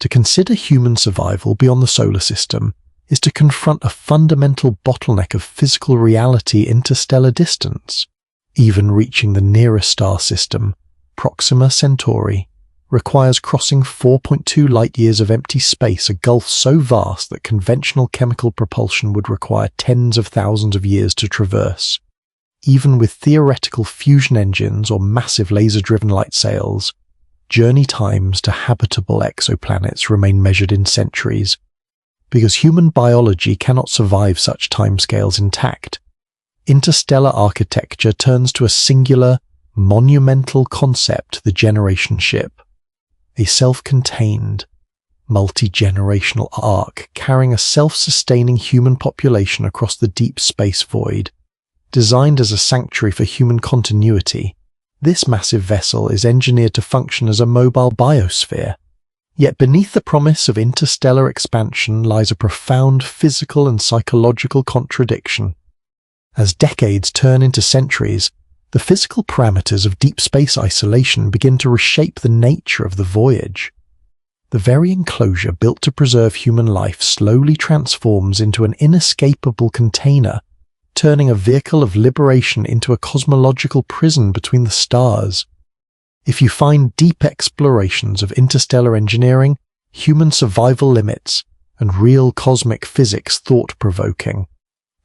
To consider human survival beyond the solar system is to confront a fundamental bottleneck of physical reality: interstellar distance. Even reaching the nearest star system, Proxima Centauri, requires crossing 4.2 light-years of empty space, a gulf so vast that conventional chemical propulsion would require tens of thousands of years to traverse. Even with theoretical fusion engines or massive laser-driven light sails, journey times to habitable exoplanets remain measured in centuries, because human biology cannot survive such timescales intact. Interstellar architecture turns to a singular, monumental concept: the generation ship, a self-contained, multi-generational ark carrying a self-sustaining human population across the deep space void. Designed as a sanctuary for human continuity, this massive vessel is engineered to function as a mobile biosphere. Yet beneath the promise of interstellar expansion lies a profound physical and psychological contradiction. As decades turn into centuries, the physical parameters of deep space isolation begin to reshape the nature of the voyage. The very enclosure built to preserve human life slowly transforms into an inescapable container, turning a vehicle of liberation into a cosmological prison between the stars. If you find deep explorations of interstellar engineering, human survival limits, and real cosmic physics thought-provoking,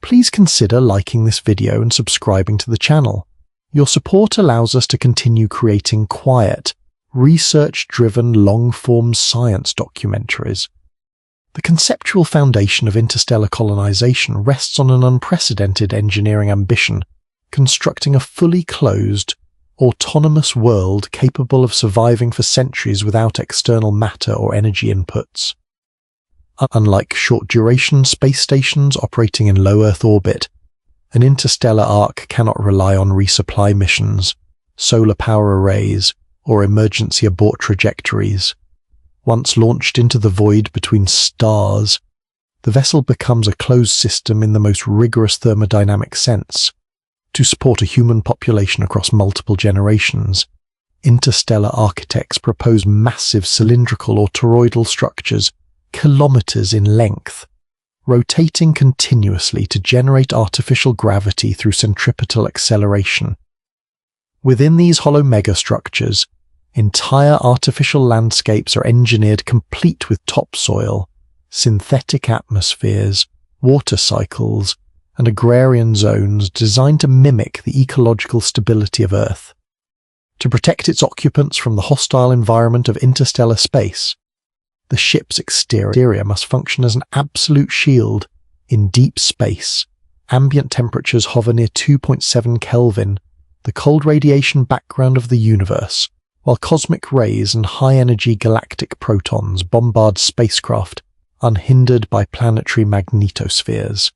please consider liking this video and subscribing to the channel. Your support allows us to continue creating quiet, research-driven, long-form science documentaries. The conceptual foundation of interstellar colonization rests on an unprecedented engineering ambition, constructing a fully closed, autonomous world capable of surviving for centuries without external matter or energy inputs. Unlike short-duration space stations operating in low Earth orbit, an interstellar ark cannot rely on resupply missions, solar power arrays, or emergency abort trajectories. Once launched into the void between stars, the vessel becomes a closed system in the most rigorous thermodynamic sense. To support a human population across multiple generations, interstellar architects propose massive cylindrical or toroidal structures, kilometers in length, rotating continuously to generate artificial gravity through centripetal acceleration. Within these hollow megastructures, entire artificial landscapes are engineered complete with topsoil, synthetic atmospheres, water cycles, and agrarian zones designed to mimic the ecological stability of Earth. To protect its occupants from the hostile environment of interstellar space, the ship's exterior must function as an absolute shield. In deep space, ambient temperatures hover near 2.7 Kelvin, the cold radiation background of the universe, while cosmic rays and high-energy galactic protons bombard spacecraft unhindered by planetary magnetospheres.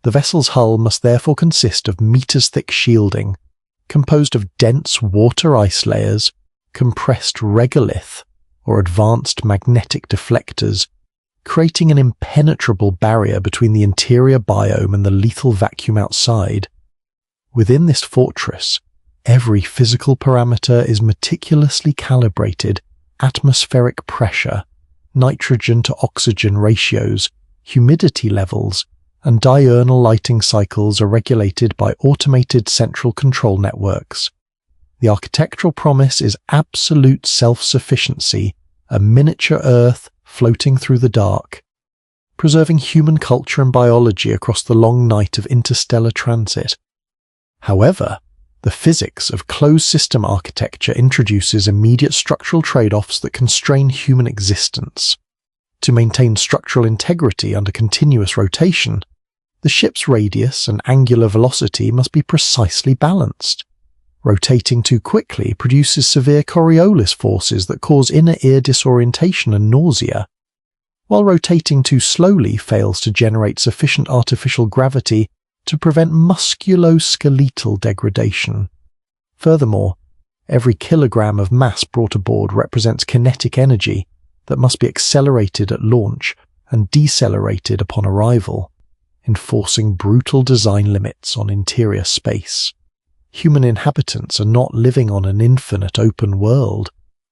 The vessel's hull must therefore consist of meters-thick shielding, composed of dense water ice layers, compressed regolith, or advanced magnetic deflectors, creating an impenetrable barrier between the interior biome and the lethal vacuum outside. Within this fortress, every physical parameter is meticulously calibrated: atmospheric pressure, nitrogen to oxygen ratios, humidity levels, and diurnal lighting cycles are regulated by automated central control networks. The architectural promise is absolute self-sufficiency, a miniature Earth floating through the dark, preserving human culture and biology across the long night of interstellar transit. However, the physics of closed-system architecture introduces immediate structural trade-offs that constrain human existence. To maintain structural integrity under continuous rotation, the ship's radius and angular velocity must be precisely balanced. Rotating too quickly produces severe Coriolis forces that cause inner ear disorientation and nausea, while rotating too slowly fails to generate sufficient artificial gravity to prevent musculoskeletal degradation. Furthermore, every kilogram of mass brought aboard represents kinetic energy that must be accelerated at launch and decelerated upon arrival, enforcing brutal design limits on interior space. Human inhabitants are not living on an infinite open world.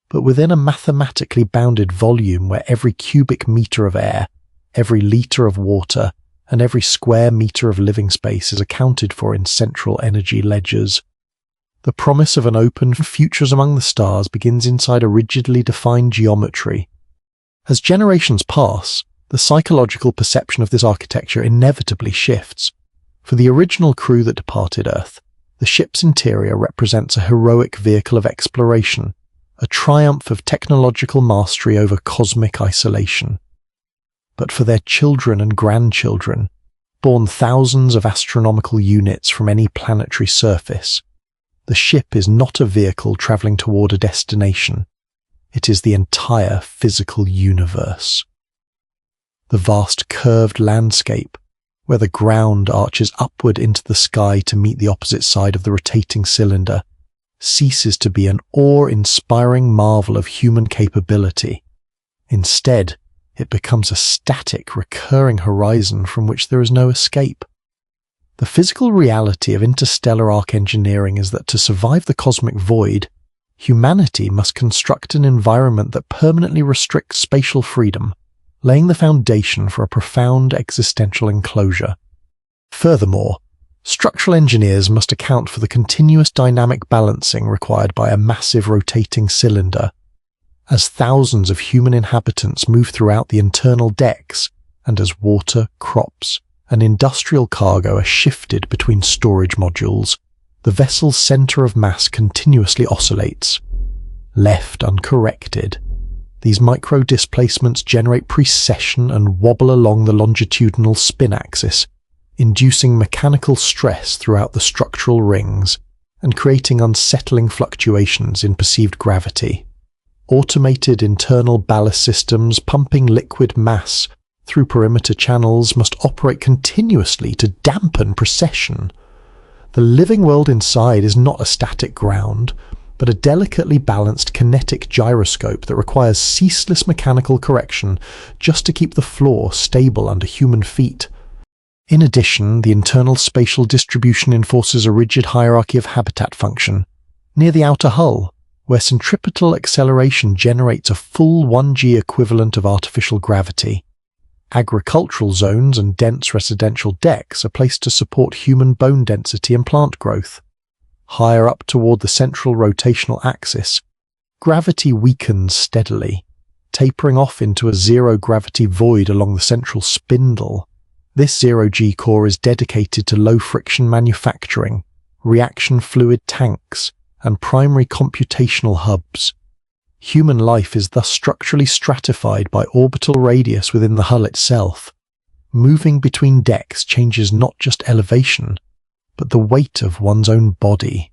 but within a mathematically bounded volume where every cubic meter of air, every litre of water, and every square metre of living space is accounted for in central energy ledgers. The promise of an open futures among the stars begins inside a rigidly defined geometry. As generations pass, the psychological perception of this architecture inevitably shifts. For the original crew that departed Earth, the ship's interior represents a heroic vehicle of exploration, a triumph of technological mastery over cosmic isolation. But for their children and grandchildren, born thousands of astronomical units from any planetary surface, the ship is not a vehicle travelling toward a destination. It is the entire physical universe. The vast curved landscape, where the ground arches upward into the sky to meet the opposite side of the rotating cylinder, ceases to be an awe-inspiring marvel of human capability. Instead, it becomes a static, recurring horizon from which there is no escape. The physical reality of interstellar arc engineering is that to survive the cosmic void, humanity must construct an environment that permanently restricts spatial freedom, laying the foundation for a profound existential enclosure. Furthermore, structural engineers must account for the continuous dynamic balancing required by a massive rotating cylinder. As thousands of human inhabitants move throughout the internal decks, and as water, crops, and industrial cargo are shifted between storage modules, the vessel's center of mass continuously oscillates. Left uncorrected, these micro-displacements generate precession and wobble along the longitudinal spin axis, inducing mechanical stress throughout the structural rings and creating unsettling fluctuations in perceived gravity. Automated internal ballast systems pumping liquid mass through perimeter channels must operate continuously to dampen precession. The living world inside is not a static ground, but a delicately balanced kinetic gyroscope that requires ceaseless mechanical correction just to keep the floor stable under human feet. In addition, the internal spatial distribution enforces a rigid hierarchy of habitat function. Near the outer hull, where centripetal acceleration generates a full 1G equivalent of artificial gravity, agricultural zones and dense residential decks are placed to support human bone density and plant growth. Higher up toward the central rotational axis, gravity weakens steadily, tapering off into a zero-gravity void along the central spindle. This zero-G core is dedicated to low-friction manufacturing, reaction fluid tanks, and primary computational hubs. Human life is thus structurally stratified by orbital radius within the hull itself. Moving between decks changes not just elevation, but the weight of one's own body.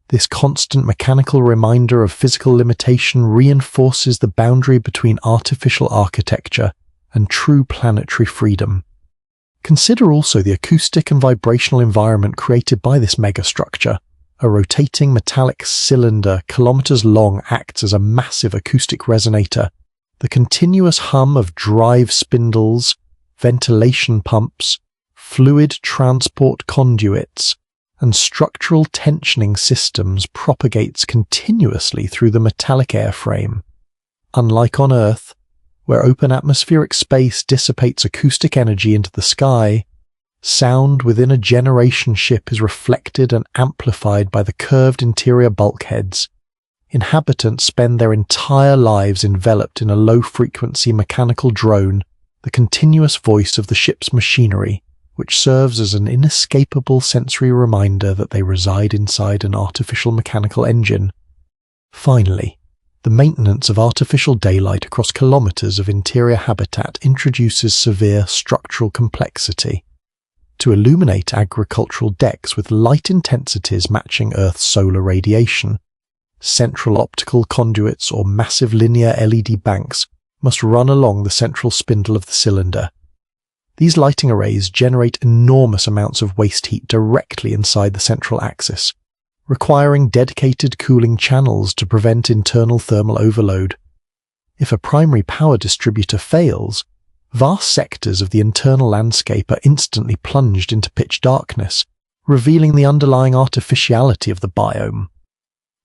This constant mechanical reminder of physical limitation reinforces the boundary between artificial architecture and true planetary freedom. Consider also the acoustic and vibrational environment created by this megastructure. A rotating metallic cylinder kilometers long acts as a massive acoustic resonator. The continuous hum of drive spindles, ventilation pumps, fluid transport conduits, and structural tensioning systems propagates continuously through the metallic airframe. Unlike on Earth, where open atmospheric space dissipates acoustic energy into the sky, sound within a generation ship is reflected and amplified by the curved interior bulkheads. Inhabitants spend their entire lives enveloped in a low-frequency mechanical drone, the continuous voice of the ship's machinery, which serves as an inescapable sensory reminder that they reside inside an artificial mechanical engine. Finally, the maintenance of artificial daylight across kilometers of interior habitat introduces severe structural complexity. To illuminate agricultural decks with light intensities matching Earth's solar radiation, central optical conduits or massive linear LED banks must run along the central spindle of the cylinder. These lighting arrays generate enormous amounts of waste heat directly inside the central axis, requiring dedicated cooling channels to prevent internal thermal overload. If a primary power distributor fails, vast sectors of the internal landscape are instantly plunged into pitch darkness, revealing the underlying artificiality of the biome.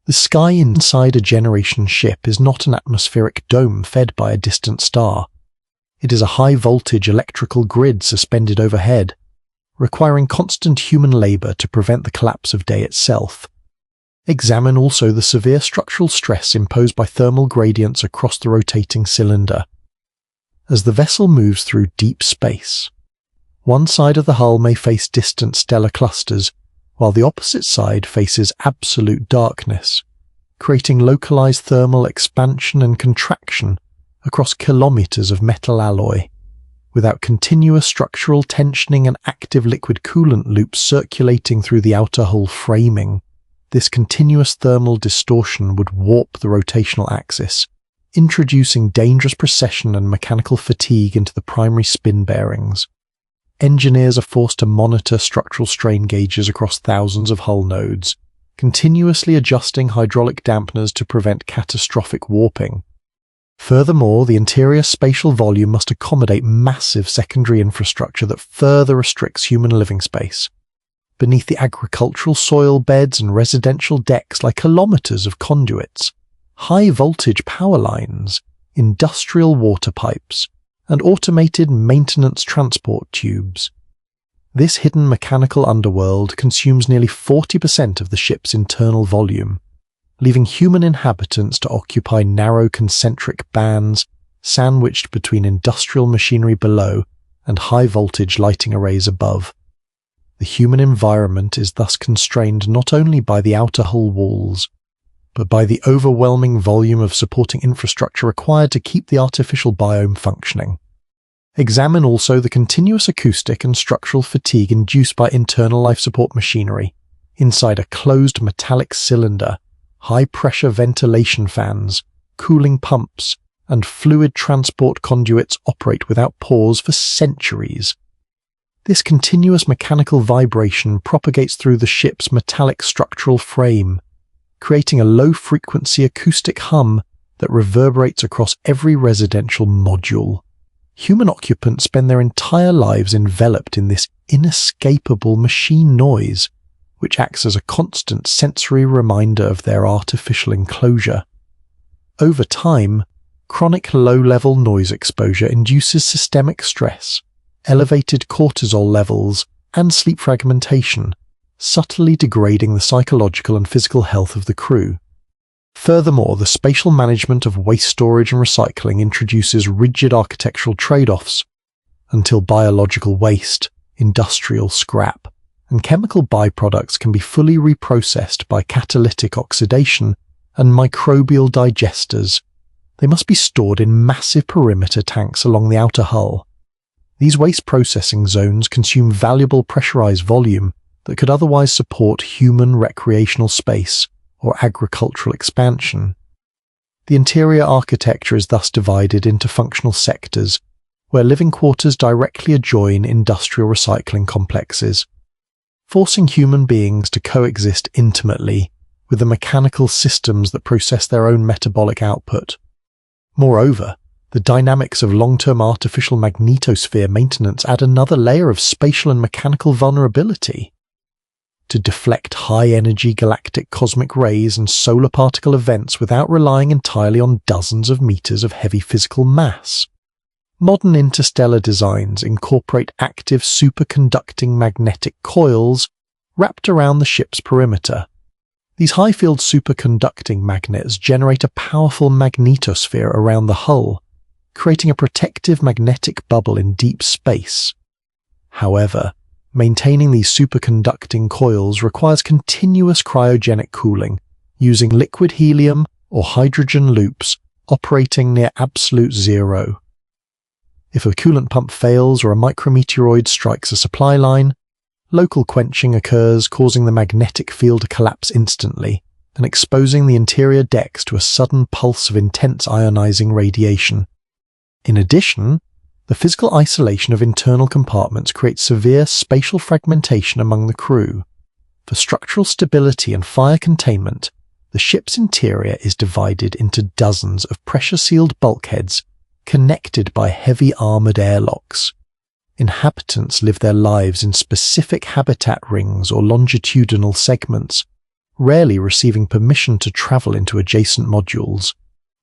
The sky inside a generation ship is not an atmospheric dome fed by a distant star. It is a high-voltage electrical grid suspended overhead, requiring constant human labor to prevent the collapse of day itself. Examine also the severe structural stress imposed by thermal gradients across the rotating cylinder. As the vessel moves through deep space, one side of the hull may face distant stellar clusters, while the opposite side faces absolute darkness, creating localized thermal expansion and contraction across kilometers of metal alloy. Without continuous structural tensioning and active liquid coolant loops circulating through the outer hull framing, this continuous thermal distortion would warp the rotational axis, introducing dangerous precession and mechanical fatigue into the primary spin bearings. Engineers are forced to monitor structural strain gauges across thousands of hull nodes, continuously adjusting hydraulic dampeners to prevent catastrophic warping. Furthermore, the interior spatial volume must accommodate massive secondary infrastructure that further restricts human living space. Beneath the agricultural soil beds and residential decks lie kilometers of conduits, high-voltage power lines, industrial water pipes, and automated maintenance transport tubes. This hidden mechanical underworld consumes nearly 40% of the ship's internal volume, leaving human inhabitants to occupy narrow concentric bands sandwiched between industrial machinery below and high-voltage lighting arrays above. The human environment is thus constrained not only by the outer hull walls, but by the overwhelming volume of supporting infrastructure required to keep the artificial biome functioning. Examine also the continuous acoustic and structural fatigue induced by internal life support machinery. Inside a closed metallic cylinder, high-pressure ventilation fans, cooling pumps, and fluid transport conduits operate without pause for centuries. This continuous mechanical vibration propagates through the ship's metallic structural frame, creating a low-frequency acoustic hum that reverberates across every residential module. Human occupants spend their entire lives enveloped in this inescapable machine noise, which acts as a constant sensory reminder of their artificial enclosure. Over time, chronic low-level noise exposure induces systemic stress, elevated cortisol levels, and sleep fragmentation, subtly degrading the psychological and physical health of the crew. Furthermore, the spatial management of waste storage and recycling introduces rigid architectural trade-offs, until biological waste, industrial scrap, and chemical byproducts can be fully reprocessed by catalytic oxidation and microbial digesters. They must be stored in massive perimeter tanks along the outer hull. These waste processing zones consume valuable pressurized volume that could otherwise support human recreational space or agricultural expansion. The interior architecture is thus divided into functional sectors, where living quarters directly adjoin industrial recycling complexes, forcing human beings to coexist intimately with the mechanical systems that process their own metabolic output. Moreover, the dynamics of long-term artificial magnetosphere maintenance add another layer of spatial and mechanical vulnerability. To deflect high-energy galactic cosmic rays and solar particle events without relying entirely on dozens of meters of heavy physical mass. Modern interstellar designs incorporate active superconducting magnetic coils wrapped around the ship's perimeter. These high-field superconducting magnets generate a powerful magnetosphere around the hull, creating a protective magnetic bubble in deep space. However, maintaining these superconducting coils requires continuous cryogenic cooling, using liquid helium or hydrogen loops operating near absolute zero. If a coolant pump fails or a micrometeoroid strikes a supply line, local quenching occurs, causing the magnetic field to collapse instantly and exposing the interior decks to a sudden pulse of intense ionizing radiation. In addition, the physical isolation of internal compartments creates severe spatial fragmentation among the crew. For structural stability and fire containment, the ship's interior is divided into dozens of pressure-sealed bulkheads connected by heavy armored airlocks. Inhabitants live their lives in specific habitat rings or longitudinal segments, rarely receiving permission to travel into adjacent modules.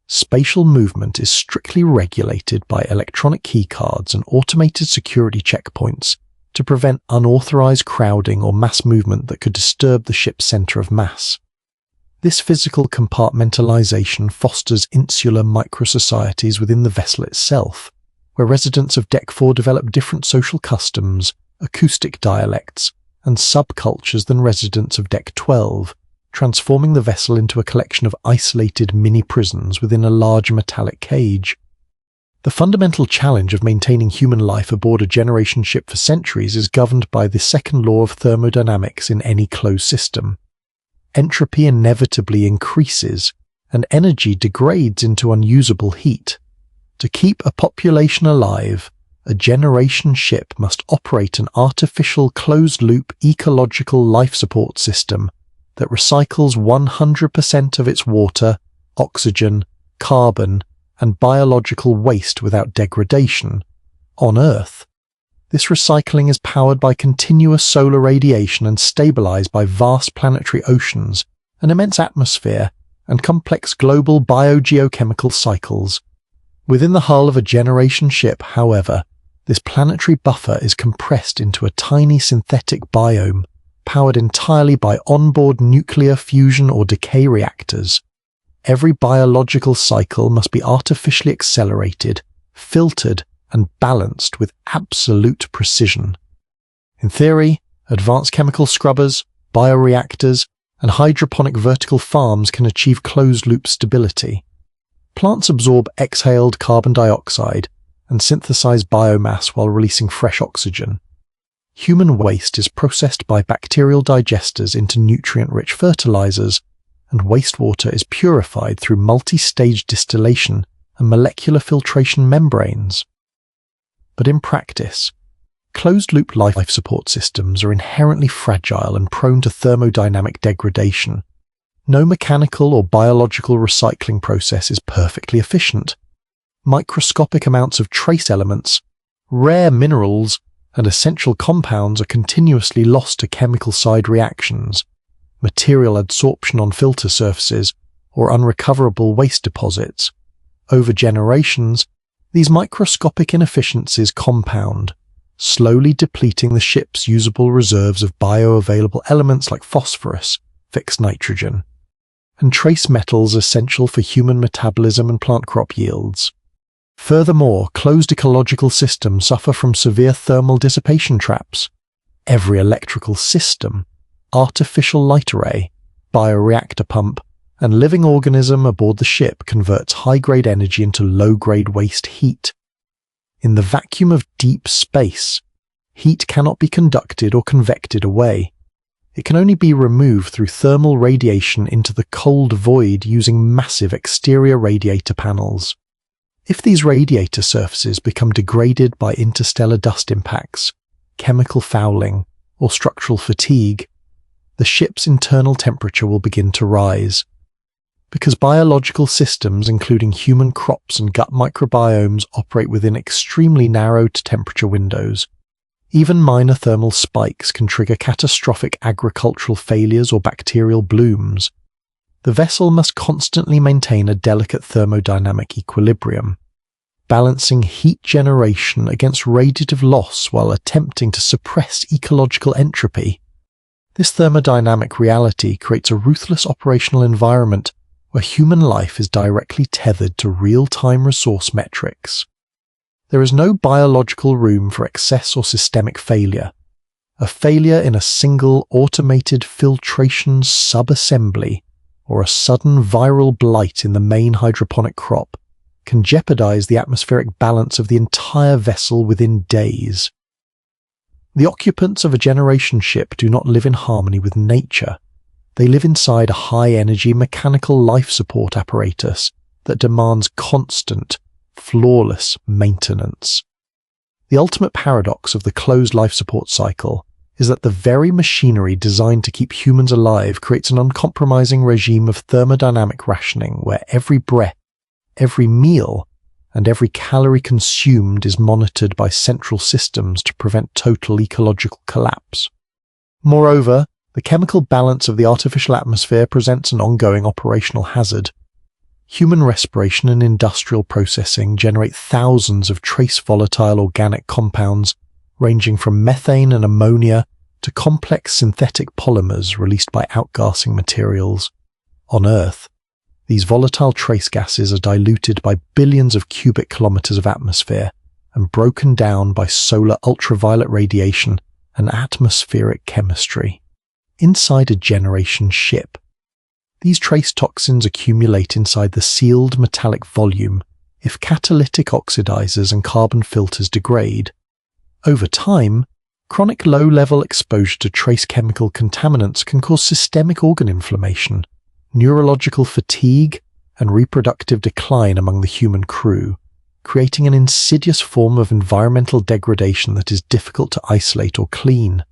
Spatial movement is strictly regulated by electronic keycards and automated security checkpoints to prevent unauthorized crowding or mass movement that could disturb the ship's center of mass. This physical compartmentalization fosters insular microsocieties within the vessel itself, where residents of Deck 4 develop different social customs, acoustic dialects, and subcultures than residents of Deck 12, transforming the vessel into a collection of isolated mini-prisons within a large metallic cage. The fundamental challenge of maintaining human life aboard a generation ship for centuries is governed by the second law of thermodynamics in any closed system. Entropy inevitably increases, and energy degrades into unusable heat. To keep a population alive, a generation ship must operate an artificial closed-loop ecological life support system that recycles 100% of its water, oxygen, carbon, and biological waste without degradation. On Earth, this recycling is powered by continuous solar radiation and stabilized by vast planetary oceans, an immense atmosphere, and complex global biogeochemical cycles. Within the hull of a generation ship, however, this planetary buffer is compressed into a tiny synthetic biome, powered entirely by onboard nuclear fusion or decay reactors. Every biological cycle must be artificially accelerated, filtered, and balanced with absolute precision. In theory, advanced chemical scrubbers, bioreactors, and hydroponic vertical farms can achieve closed-loop stability. Plants absorb exhaled carbon dioxide and synthesize biomass while releasing fresh oxygen. Human waste is processed by bacterial digesters into nutrient-rich fertilizers, and wastewater is purified through multi-stage distillation and molecular filtration membranes. But in practice, closed-loop life support systems are inherently fragile and prone to thermodynamic degradation. No mechanical or biological recycling process is perfectly efficient. Microscopic amounts of trace elements, rare minerals, and essential compounds are continuously lost to chemical side reactions, material adsorption on filter surfaces, or unrecoverable waste deposits. Over generations, these microscopic inefficiencies compound, slowly depleting the ship's usable reserves of bioavailable elements like phosphorus, fixed nitrogen, and trace metals essential for human metabolism and plant crop yields. Furthermore, closed ecological systems suffer from severe thermal dissipation traps. Every electrical system, artificial light array, bioreactor pump, and living organism aboard the ship converts high-grade energy into low-grade waste heat. In the vacuum of deep space, heat cannot be conducted or convected away. It can only be removed through thermal radiation into the cold void using massive exterior radiator panels. If these radiator surfaces become degraded by interstellar dust impacts, chemical fouling, or structural fatigue, the ship's internal temperature will begin to rise. Because biological systems, including human crops and gut microbiomes, operate within extremely narrow temperature windows, even minor thermal spikes can trigger catastrophic agricultural failures or bacterial blooms. The vessel must constantly maintain a delicate thermodynamic equilibrium, balancing heat generation against radiative loss while attempting to suppress ecological entropy. This thermodynamic reality creates a ruthless operational environment where human life is directly tethered to real-time resource metrics. There is no biological room for excess or systemic failure. A failure in a single automated filtration subassembly or a sudden viral blight in the main hydroponic crop can jeopardize the atmospheric balance of the entire vessel within days. The occupants of a generation ship do not live in harmony with nature. They live inside a high-energy mechanical life support apparatus that demands constant, flawless maintenance. The ultimate paradox of the closed life support cycle is that the very machinery designed to keep humans alive creates an uncompromising regime of thermodynamic rationing where every breath, every meal, and every calorie consumed is monitored by central systems to prevent total ecological collapse. Moreover, the chemical balance of the artificial atmosphere presents an ongoing operational hazard. Human respiration and industrial processing generate thousands of trace volatile organic compounds, ranging from methane and ammonia to complex synthetic polymers released by outgassing materials. On Earth, these volatile trace gases are diluted by billions of cubic kilometers of atmosphere and broken down by solar ultraviolet radiation and atmospheric chemistry. Inside a generation ship, these trace toxins accumulate inside the sealed metallic volume if catalytic oxidizers and carbon filters degrade. Over time, chronic low-level exposure to trace chemical contaminants can cause systemic organ inflammation, neurological fatigue, and reproductive decline among the human crew, creating an insidious form of environmental degradation that is difficult to isolate or clean.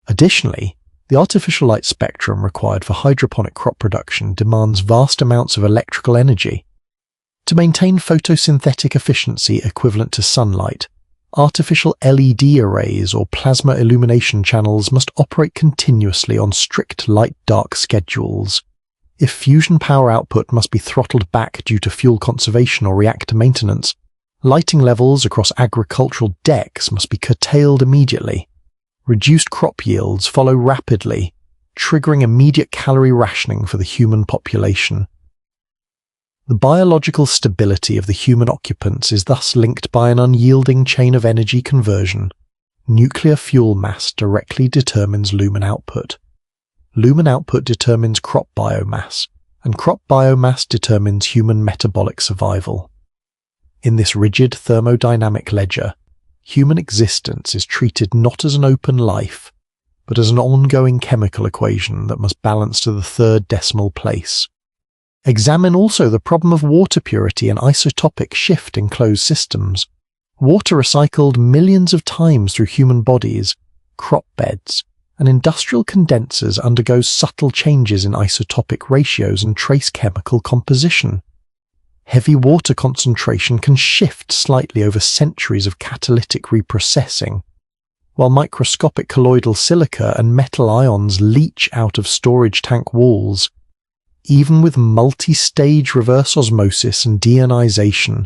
Additionally, the artificial light spectrum required for hydroponic crop production demands vast amounts of electrical energy. To maintain photosynthetic efficiency equivalent to sunlight, artificial LED arrays or plasma illumination channels must operate continuously on strict light-dark schedules. If fusion power output must be throttled back due to fuel conservation or reactor maintenance, lighting levels across agricultural decks must be curtailed immediately. Reduced crop yields follow rapidly, triggering immediate calorie rationing for the human population. The biological stability of the human occupants is thus linked by an unyielding chain of energy conversion. Nuclear fuel mass directly determines lumen output. Lumen output determines crop biomass, and crop biomass determines human metabolic survival. In this rigid thermodynamic ledger, human existence is treated not as an open life, but as an ongoing chemical equation that must balance to the third decimal place. Examine also the problem of water purity and isotopic shift in closed systems. Water recycled millions of times through human bodies, crop beds, and industrial condensers undergoes subtle changes in isotopic ratios and trace chemical composition. Heavy water concentration can shift slightly over centuries of catalytic reprocessing, while microscopic colloidal silica and metal ions leach out of storage tank walls. Even with multi-stage reverse osmosis and deionization,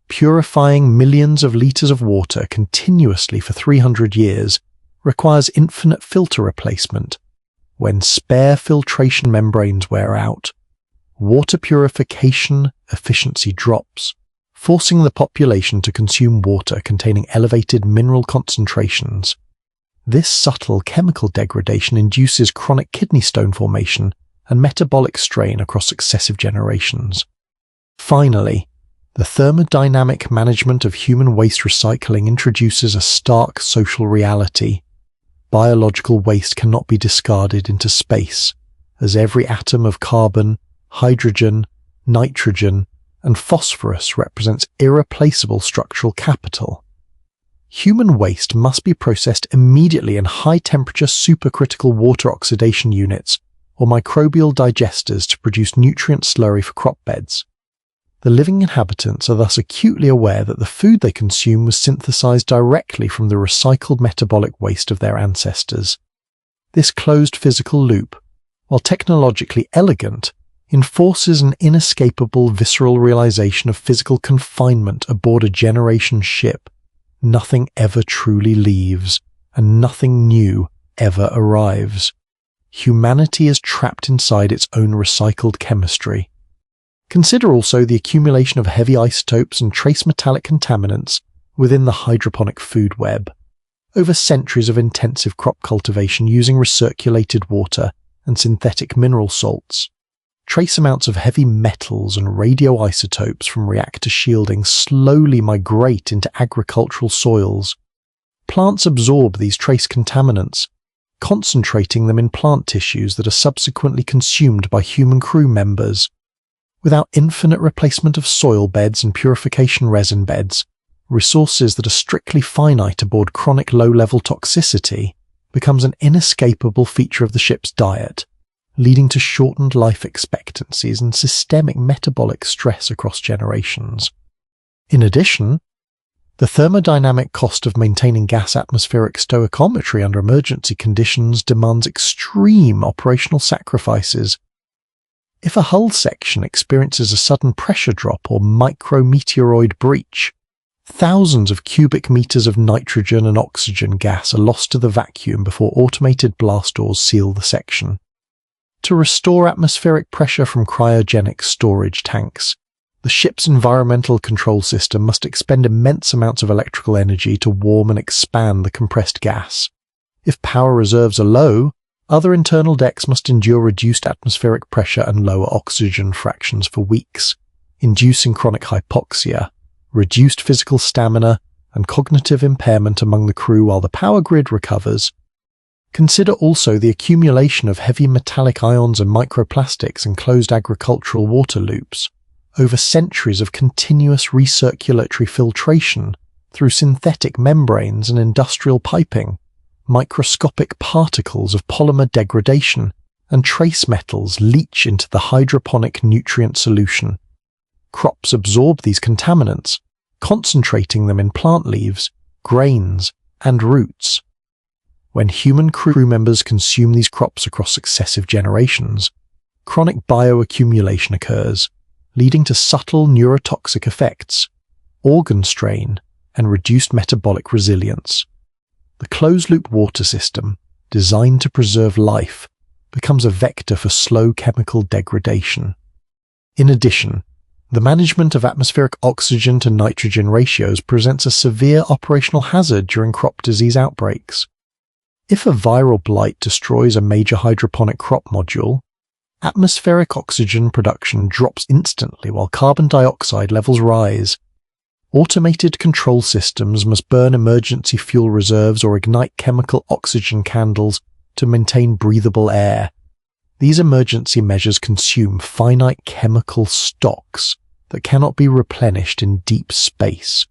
purifying millions of liters of water continuously for 300 years requires infinite filter replacement. When spare filtration membranes wear out, water purification efficiency drops, forcing the population to consume water containing elevated mineral concentrations. This subtle chemical degradation induces chronic kidney stone formation and metabolic strain across successive generations. Finally, the thermodynamic management of human waste recycling introduces a stark social reality. Biological waste cannot be discarded into space, as every atom of carbon, hydrogen, nitrogen, and phosphorus represents irreplaceable structural capital. Human waste must be processed immediately in high-temperature supercritical water oxidation units or microbial digesters to produce nutrient slurry for crop beds. The living inhabitants are thus acutely aware that the food they consume was synthesized directly from the recycled metabolic waste of their ancestors. This closed physical loop, while technologically elegant, enforces an inescapable visceral realization of physical confinement aboard a generation ship. Nothing ever truly leaves, and nothing new ever arrives. Humanity is trapped inside its own recycled chemistry. Consider also the accumulation of heavy isotopes and trace metallic contaminants within the hydroponic food web. Over centuries of intensive crop cultivation using recirculated water and synthetic mineral salts, trace amounts of heavy metals and radioisotopes from reactor shielding slowly migrate into agricultural soils. Plants absorb these trace contaminants, concentrating them in plant tissues that are subsequently consumed by human crew members. Without infinite replacement of soil beds and purification resin beds, resources that are strictly finite aboard chronic low-level toxicity becomes an inescapable feature of the ship's diet, leading to shortened life expectancies and systemic metabolic stress across generations. In addition, The thermodynamic cost of maintaining gas atmospheric stoichiometry under emergency conditions demands extreme operational sacrifices. If a hull section experiences a sudden pressure drop or micrometeoroid breach, thousands of cubic meters of nitrogen and oxygen gas are lost to the vacuum before automated blast doors seal the section. To restore atmospheric pressure from cryogenic storage tanks, the ship's environmental control system must expend immense amounts of electrical energy to warm and expand the compressed gas. If power reserves are low, other internal decks must endure reduced atmospheric pressure and lower oxygen fractions for weeks, inducing chronic hypoxia, reduced physical stamina, and cognitive impairment among the crew while the power grid recovers. Consider also the accumulation of heavy metallic ions and microplastics in closed agricultural water loops, over centuries of continuous recirculatory filtration through synthetic membranes and industrial piping. Microscopic particles of polymer degradation and trace metals leach into the hydroponic nutrient solution. Crops absorb these contaminants, concentrating them in plant leaves, grains, and roots. When human crew members consume these crops across successive generations, chronic bioaccumulation occurs, leading to subtle neurotoxic effects, organ strain, and reduced metabolic resilience. The closed-loop water system, designed to preserve life, becomes a vector for slow chemical degradation. In addition, the management of atmospheric oxygen to nitrogen ratios presents a severe operational hazard during crop disease outbreaks. If a viral blight destroys a major hydroponic crop module, atmospheric oxygen production drops instantly while carbon dioxide levels rise. Automated control systems must burn emergency fuel reserves or ignite chemical oxygen candles to maintain breathable air. These emergency measures consume finite chemical stocks that cannot be replenished in deep space,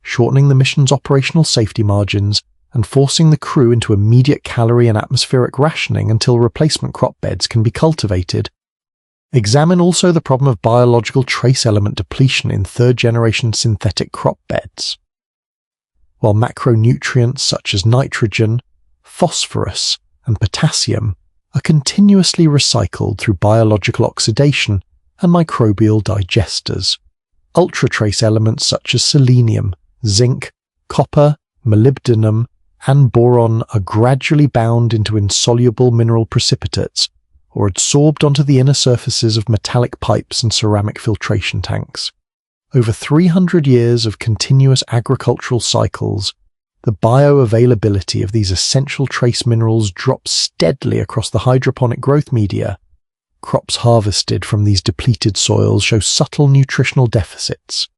shortening the mission's operational safety margins and forcing the crew into immediate calorie and atmospheric rationing until replacement crop beds can be cultivated. Examine also the problem of biological trace element depletion in third-generation synthetic crop beds. While macronutrients such as nitrogen, phosphorus, and potassium are continuously recycled through biological oxidation and microbial digesters, ultratrace elements such as selenium, zinc, copper, molybdenum, and boron are gradually bound into insoluble mineral precipitates or adsorbed onto the inner surfaces of metallic pipes and ceramic filtration tanks. Over 300 years of continuous agricultural cycles, the bioavailability of these essential trace minerals drops steadily across the hydroponic growth media. Crops harvested from these depleted soils show subtle nutritional deficits,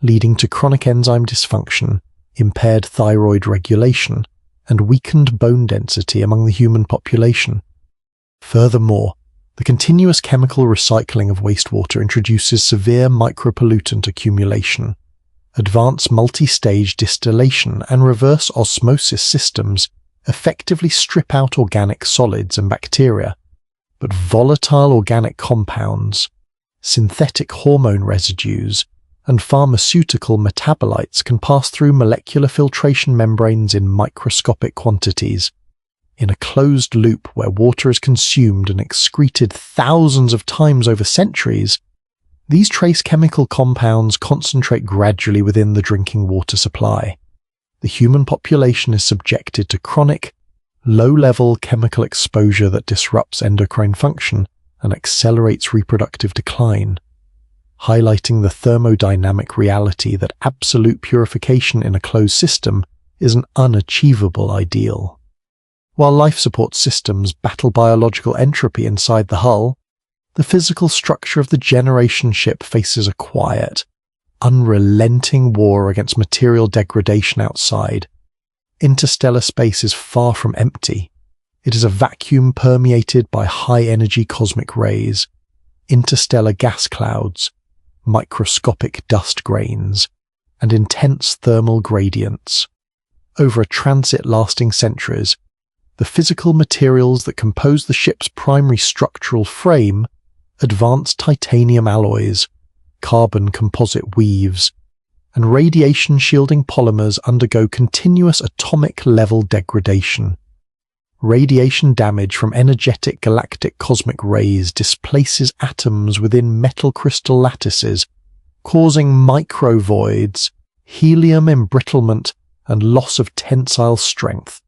leading to chronic enzyme dysfunction, impaired thyroid regulation, and weakened bone density among the human population. Furthermore, the continuous chemical recycling of wastewater introduces severe micropollutant accumulation. Advanced multi-stage distillation and reverse osmosis systems effectively strip out organic solids and bacteria, but volatile organic compounds, synthetic hormone residues, and pharmaceutical metabolites can pass through molecular filtration membranes in microscopic quantities. In a closed loop where water is consumed and excreted thousands of times over centuries, these trace chemical compounds concentrate gradually within the drinking water supply. The human population is subjected to chronic, low-level chemical exposure that disrupts endocrine function and accelerates reproductive decline, highlighting the thermodynamic reality that absolute purification in a closed system is an unachievable ideal. While life support systems battle biological entropy inside the hull, the physical structure of the generation ship faces a quiet, unrelenting war against material degradation outside. Interstellar space is far from empty. It is a vacuum permeated by high-energy cosmic rays, interstellar gas clouds, microscopic dust grains, and intense thermal gradients. Over a transit lasting centuries, the physical materials that compose the ship's primary structural frame, advanced titanium alloys, carbon composite weaves, and radiation-shielding polymers undergo continuous atomic-level degradation. Radiation damage from energetic galactic cosmic rays displaces atoms within metal crystal lattices, causing microvoids, helium embrittlement, and loss of tensile strength.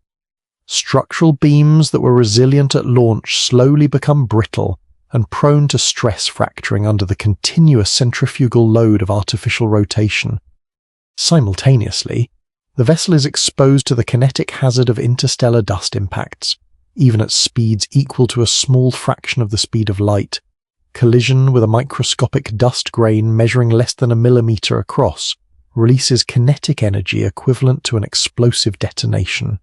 Structural beams that were resilient at launch slowly become brittle and prone to stress fracturing under the continuous centrifugal load of artificial rotation. Simultaneously, the vessel is exposed to the kinetic hazard of interstellar dust impacts, even at speeds equal to a small fraction of the speed of light. Collision with a microscopic dust grain measuring less than a millimeter across releases kinetic energy equivalent to an explosive detonation.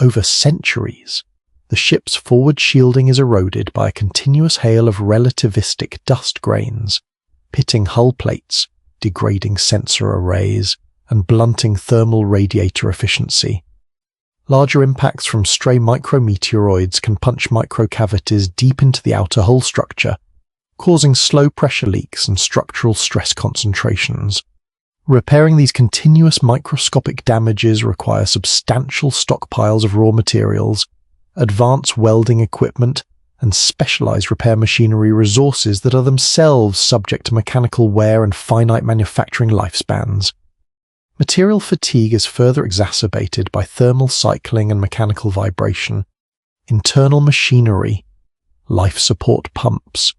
Over centuries, the ship's forward shielding is eroded by a continuous hail of relativistic dust grains, pitting hull plates, degrading sensor arrays, and blunting thermal radiator efficiency. Larger impacts from stray micrometeoroids can punch microcavities deep into the outer hull structure, causing slow pressure leaks and structural stress concentrations. Repairing these continuous microscopic damages require substantial stockpiles of raw materials, advanced welding equipment, and specialized repair machinery resources that are themselves subject to mechanical wear and finite manufacturing lifespans. Material fatigue is further exacerbated by thermal cycling and mechanical vibration. Internal machinery, life support pumps,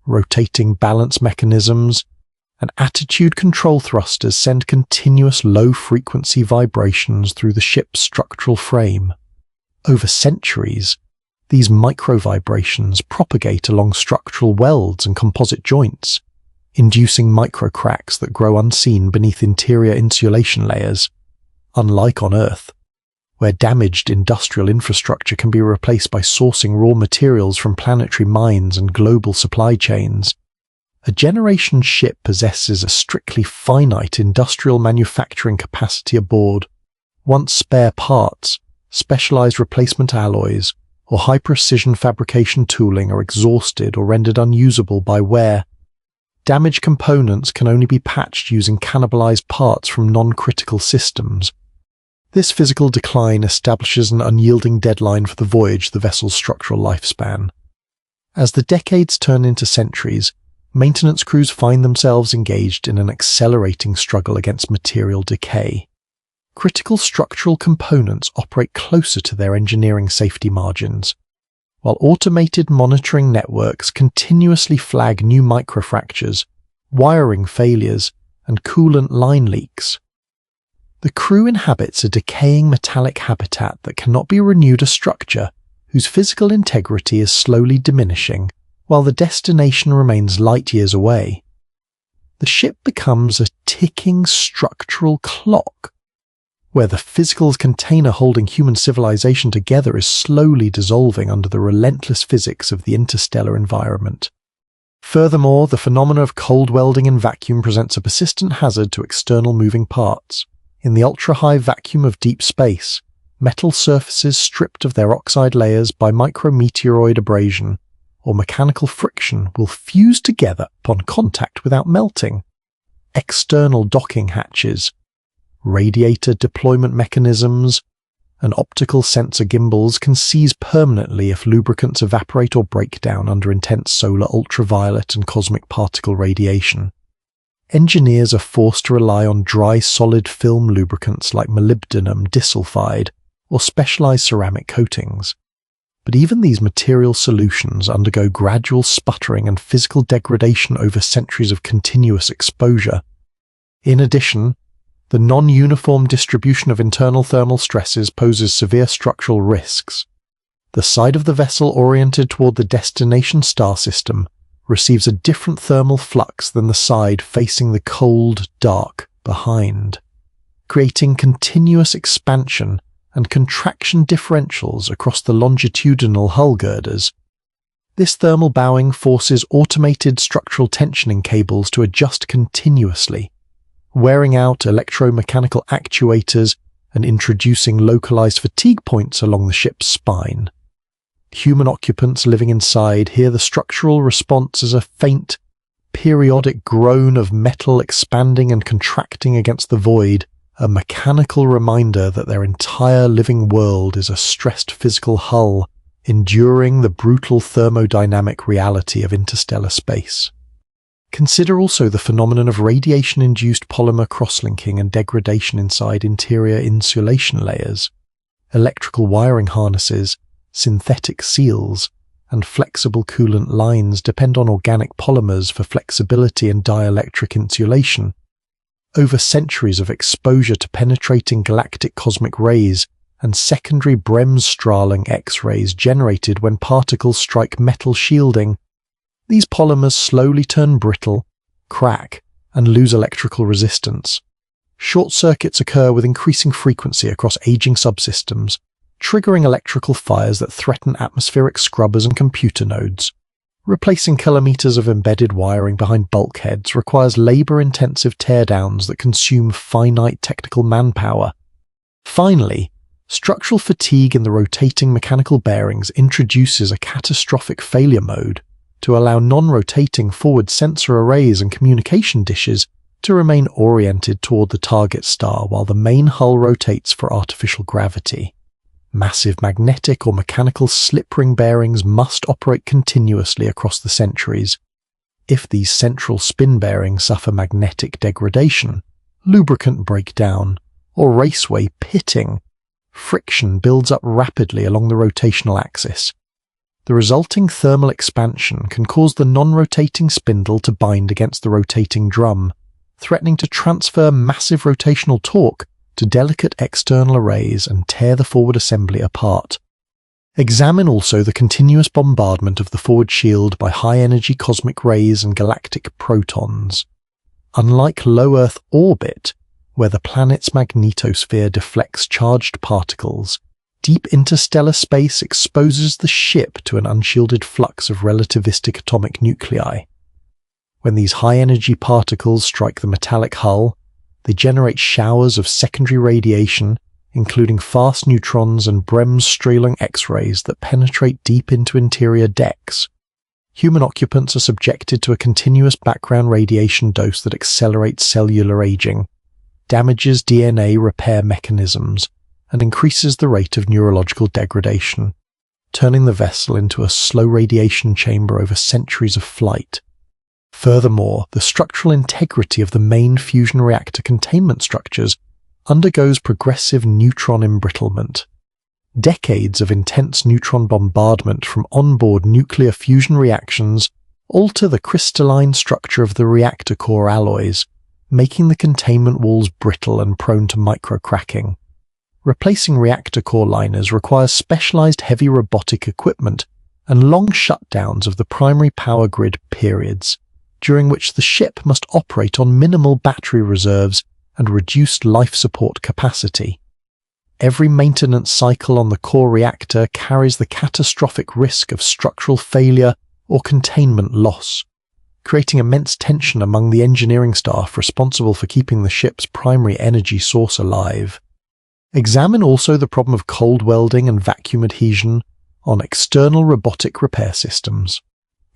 rotating balance mechanisms, and attitude control thrusters send continuous low-frequency vibrations through the ship's structural frame. Over centuries, these micro-vibrations propagate along structural welds and composite joints, inducing microcracks that grow unseen beneath interior insulation layers. Unlike on Earth, where damaged industrial infrastructure can be replaced by sourcing raw materials from planetary mines and global supply chains, a generation ship possesses a strictly finite industrial manufacturing capacity aboard. Once spare parts, specialized replacement alloys, or high-precision fabrication tooling are exhausted or rendered unusable by wear, damaged components can only be patched using cannibalized parts from non-critical systems. This physical decline establishes an unyielding deadline for the voyage of the vessel's structural lifespan. As the decades turn into centuries, maintenance crews find themselves engaged in an accelerating struggle against material decay. Critical structural components operate closer to their engineering safety margins, while automated monitoring networks continuously flag new microfractures, wiring failures, and coolant line leaks. The crew inhabits a decaying metallic habitat that cannot be renewed, a structure whose physical integrity is slowly diminishing, while the destination remains light years away. The ship becomes a ticking structural clock, where the physical container holding human civilization together is slowly dissolving under the relentless physics of the interstellar environment. Furthermore, the phenomena of cold welding and vacuum presents a persistent hazard to external moving parts. In the ultra-high vacuum of deep space, metal surfaces stripped of their oxide layers by micrometeoroid abrasion or mechanical friction will fuse together upon contact without melting. External docking hatches, radiator deployment mechanisms, and optical sensor gimbals can seize permanently if lubricants evaporate or break down under intense solar ultraviolet and cosmic particle radiation. Engineers are forced to rely on dry solid film lubricants like molybdenum disulfide or specialized ceramic coatings. But even these material solutions undergo gradual sputtering and physical degradation over centuries of continuous exposure. In addition, the non-uniform distribution of internal thermal stresses poses severe structural risks. The side of the vessel oriented toward the destination star system receives a different thermal flux than the side facing the cold, dark behind, creating continuous expansion and contraction differentials across the longitudinal hull girders. This thermal bowing forces automated structural tensioning cables to adjust continuously, wearing out electromechanical actuators and introducing localized fatigue points along the ship's spine. Human occupants living inside hear the structural response as a faint, periodic groan of metal expanding and contracting against the void, a mechanical reminder that their entire living world is a stressed physical hull, enduring the brutal thermodynamic reality of interstellar space. Consider also the phenomenon of radiation-induced polymer cross-linking and degradation inside interior insulation layers. Electrical wiring harnesses, synthetic seals, and flexible coolant lines depend on organic polymers for flexibility and dielectric insulation. Over centuries of exposure to penetrating galactic cosmic rays and secondary Bremsstrahlung X-rays generated when particles strike metal shielding, these polymers slowly turn brittle, crack, and lose electrical resistance. Short circuits occur with increasing frequency across aging subsystems, triggering electrical fires that threaten atmospheric scrubbers and computer nodes. Replacing kilometers of embedded wiring behind bulkheads requires labor-intensive teardowns that consume finite technical manpower. Finally, structural fatigue in the rotating mechanical bearings introduces a catastrophic failure mode to allow non-rotating forward sensor arrays and communication dishes to remain oriented toward the target star while the main hull rotates for artificial gravity. Massive magnetic or mechanical slip ring bearings must operate continuously across the centuries. If these central spin bearings suffer magnetic degradation, lubricant breakdown, or raceway pitting, friction builds up rapidly along the rotational axis. The resulting thermal expansion can cause the non-rotating spindle to bind against the rotating drum, threatening to transfer massive rotational torque to delicate external arrays and tear the forward assembly apart. Examine also the continuous bombardment of the forward shield by high-energy cosmic rays and galactic protons. Unlike low Earth orbit, where the planet's magnetosphere deflects charged particles, deep interstellar space exposes the ship to an unshielded flux of relativistic atomic nuclei. When these high-energy particles strike the metallic hull, they generate showers of secondary radiation, including fast neutrons and Bremsstrahlung X-rays that penetrate deep into interior decks. Human occupants are subjected to a continuous background radiation dose that accelerates cellular aging, damages DNA repair mechanisms, and increases the rate of neurological degradation, turning the vessel into a slow radiation chamber over centuries of flight. Furthermore, the structural integrity of the main fusion reactor containment structures undergoes progressive neutron embrittlement. Decades of intense neutron bombardment from onboard nuclear fusion reactions alter the crystalline structure of the reactor core alloys, making the containment walls brittle and prone to microcracking. Replacing reactor core liners requires specialized heavy robotic equipment and long shutdowns of the primary power grid periods, during which the ship must operate on minimal battery reserves and reduced life support capacity. Every maintenance cycle on the core reactor carries the catastrophic risk of structural failure or containment loss, creating immense tension among the engineering staff responsible for keeping the ship's primary energy source alive. Examine also the problem of cold welding and vacuum adhesion on external robotic repair systems.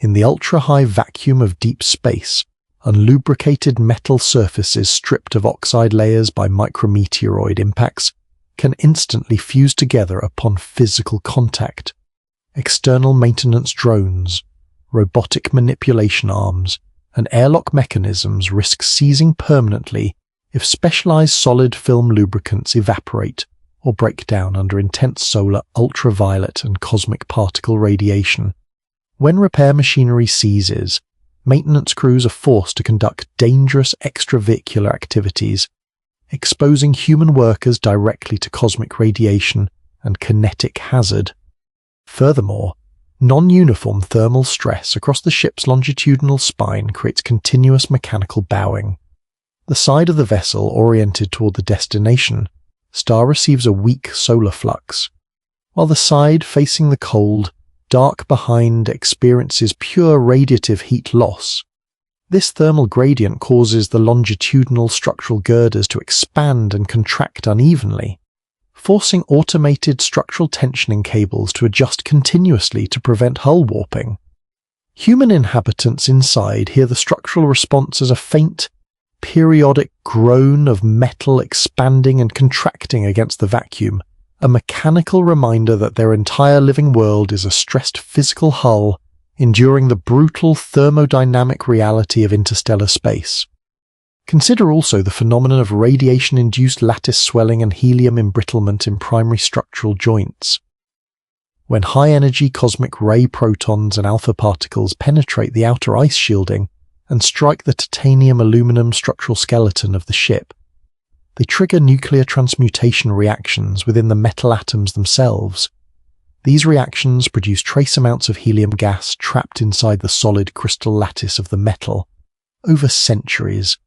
In the ultra-high vacuum of deep space, unlubricated metal surfaces stripped of oxide layers by micrometeoroid impacts can instantly fuse together upon physical contact. External maintenance drones, robotic manipulation arms, and airlock mechanisms risk seizing permanently if specialized solid film lubricants evaporate or break down under intense solar, ultraviolet, and cosmic particle radiation. When repair machinery seizes, maintenance crews are forced to conduct dangerous extravehicular activities, exposing human workers directly to cosmic radiation and kinetic hazard. Furthermore, non-uniform thermal stress across the ship's longitudinal spine creates continuous mechanical bowing. The side of the vessel oriented toward the destination star receives a weak solar flux, while the side facing the cold, dark behind experiences pure radiative heat loss. This thermal gradient causes the longitudinal structural girders to expand and contract unevenly, forcing automated structural tensioning cables to adjust continuously to prevent hull warping. Human inhabitants inside hear the structural response as a faint, periodic groan of metal expanding and contracting against the vacuum, a mechanical reminder that their entire living world is a stressed physical hull enduring the brutal thermodynamic reality of interstellar space. Consider also the phenomenon of radiation-induced lattice swelling and helium embrittlement in primary structural joints. When high-energy cosmic ray protons and alpha particles penetrate the outer ice shielding and strike the titanium-aluminum structural skeleton of the ship, they trigger nuclear transmutation reactions within the metal atoms themselves. These reactions produce trace amounts of helium gas trapped inside the solid crystal lattice of the metal. Over centuries,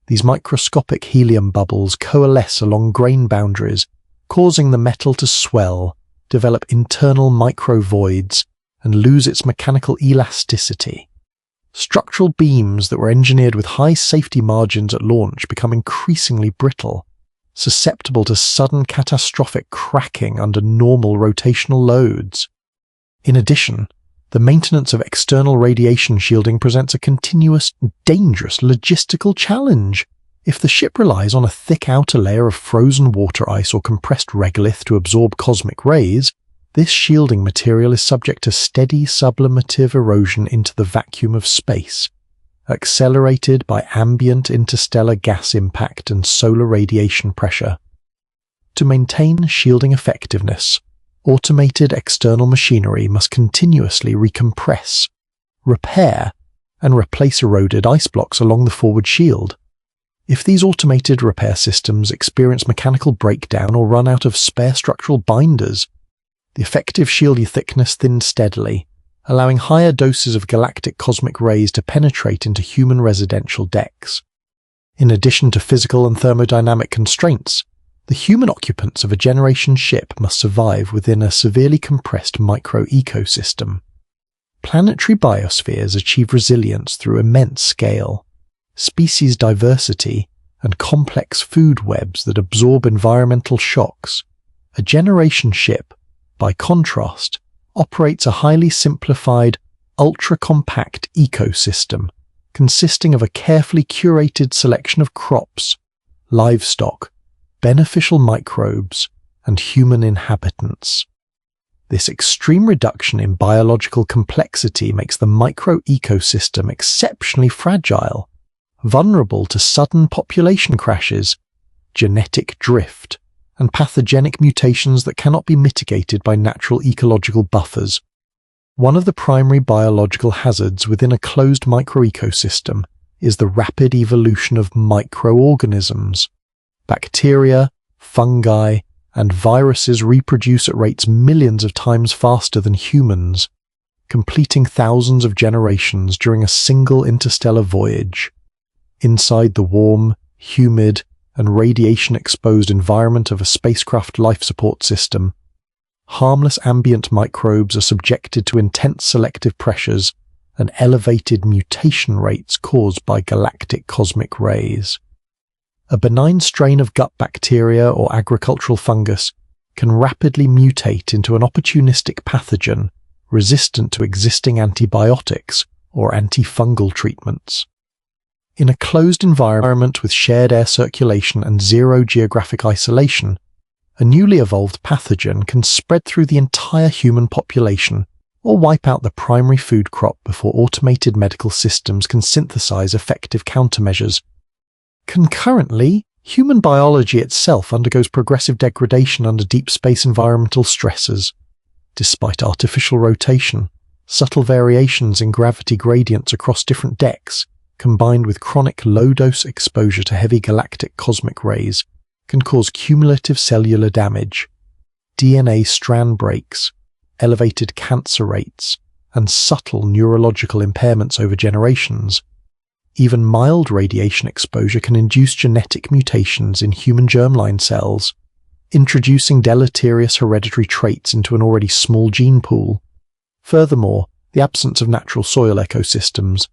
these microscopic helium bubbles coalesce along grain boundaries, causing the metal to swell, develop internal microvoids, and lose its mechanical elasticity. Structural beams that were engineered with high safety margins at launch become increasingly brittle, susceptible to sudden catastrophic cracking under normal rotational loads. In addition, the maintenance of external radiation shielding presents a continuous, dangerous logistical challenge. If the ship relies on a thick outer layer of frozen water ice or compressed regolith to absorb cosmic rays, this shielding material is subject to steady sublimative erosion into the vacuum of space, accelerated by ambient interstellar gas impact and solar radiation pressure. To maintain shielding effectiveness, automated external machinery must continuously recompress, repair, and replace eroded ice blocks along the forward shield. If these automated repair systems experience mechanical breakdown or run out of spare structural binders, the effective shield thickness thins steadily, allowing higher doses of galactic cosmic rays to penetrate into human residential decks. In addition to physical and thermodynamic constraints, the human occupants of a generation ship must survive within a severely compressed micro-ecosystem. Planetary biospheres achieve resilience through immense scale, species diversity, and complex food webs that absorb environmental shocks. A generation ship, by contrast, operates a highly simplified, ultra-compact ecosystem consisting of a carefully curated selection of crops, livestock, beneficial microbes, and human inhabitants. This extreme reduction in biological complexity makes the micro-ecosystem exceptionally fragile, vulnerable to sudden population crashes, genetic drift, and pathogenic mutations that cannot be mitigated by natural ecological buffers. One of the primary biological hazards within a closed microecosystem is the rapid evolution of microorganisms. Bacteria, fungi, and viruses reproduce at rates millions of times faster than humans, completing thousands of generations during a single interstellar voyage. Inside the warm, humid, and radiation-exposed environment of a spacecraft life support system, harmless ambient microbes are subjected to intense selective pressures and elevated mutation rates caused by galactic cosmic rays. A benign strain of gut bacteria or agricultural fungus can rapidly mutate into an opportunistic pathogen resistant to existing antibiotics or antifungal treatments. In a closed environment with shared air circulation and zero geographic isolation, a newly evolved pathogen can spread through the entire human population or wipe out the primary food crop before automated medical systems can synthesize effective countermeasures. Concurrently, human biology itself undergoes progressive degradation under deep space environmental stresses. Despite artificial rotation, subtle variations in gravity gradients across different decks, combined with chronic low-dose exposure to heavy galactic cosmic rays, can cause cumulative cellular damage, DNA strand breaks, elevated cancer rates, and subtle neurological impairments over generations. Even mild radiation exposure can induce genetic mutations in human germline cells, introducing deleterious hereditary traits into an already small gene pool. Furthermore, the absence of natural soil ecosystems,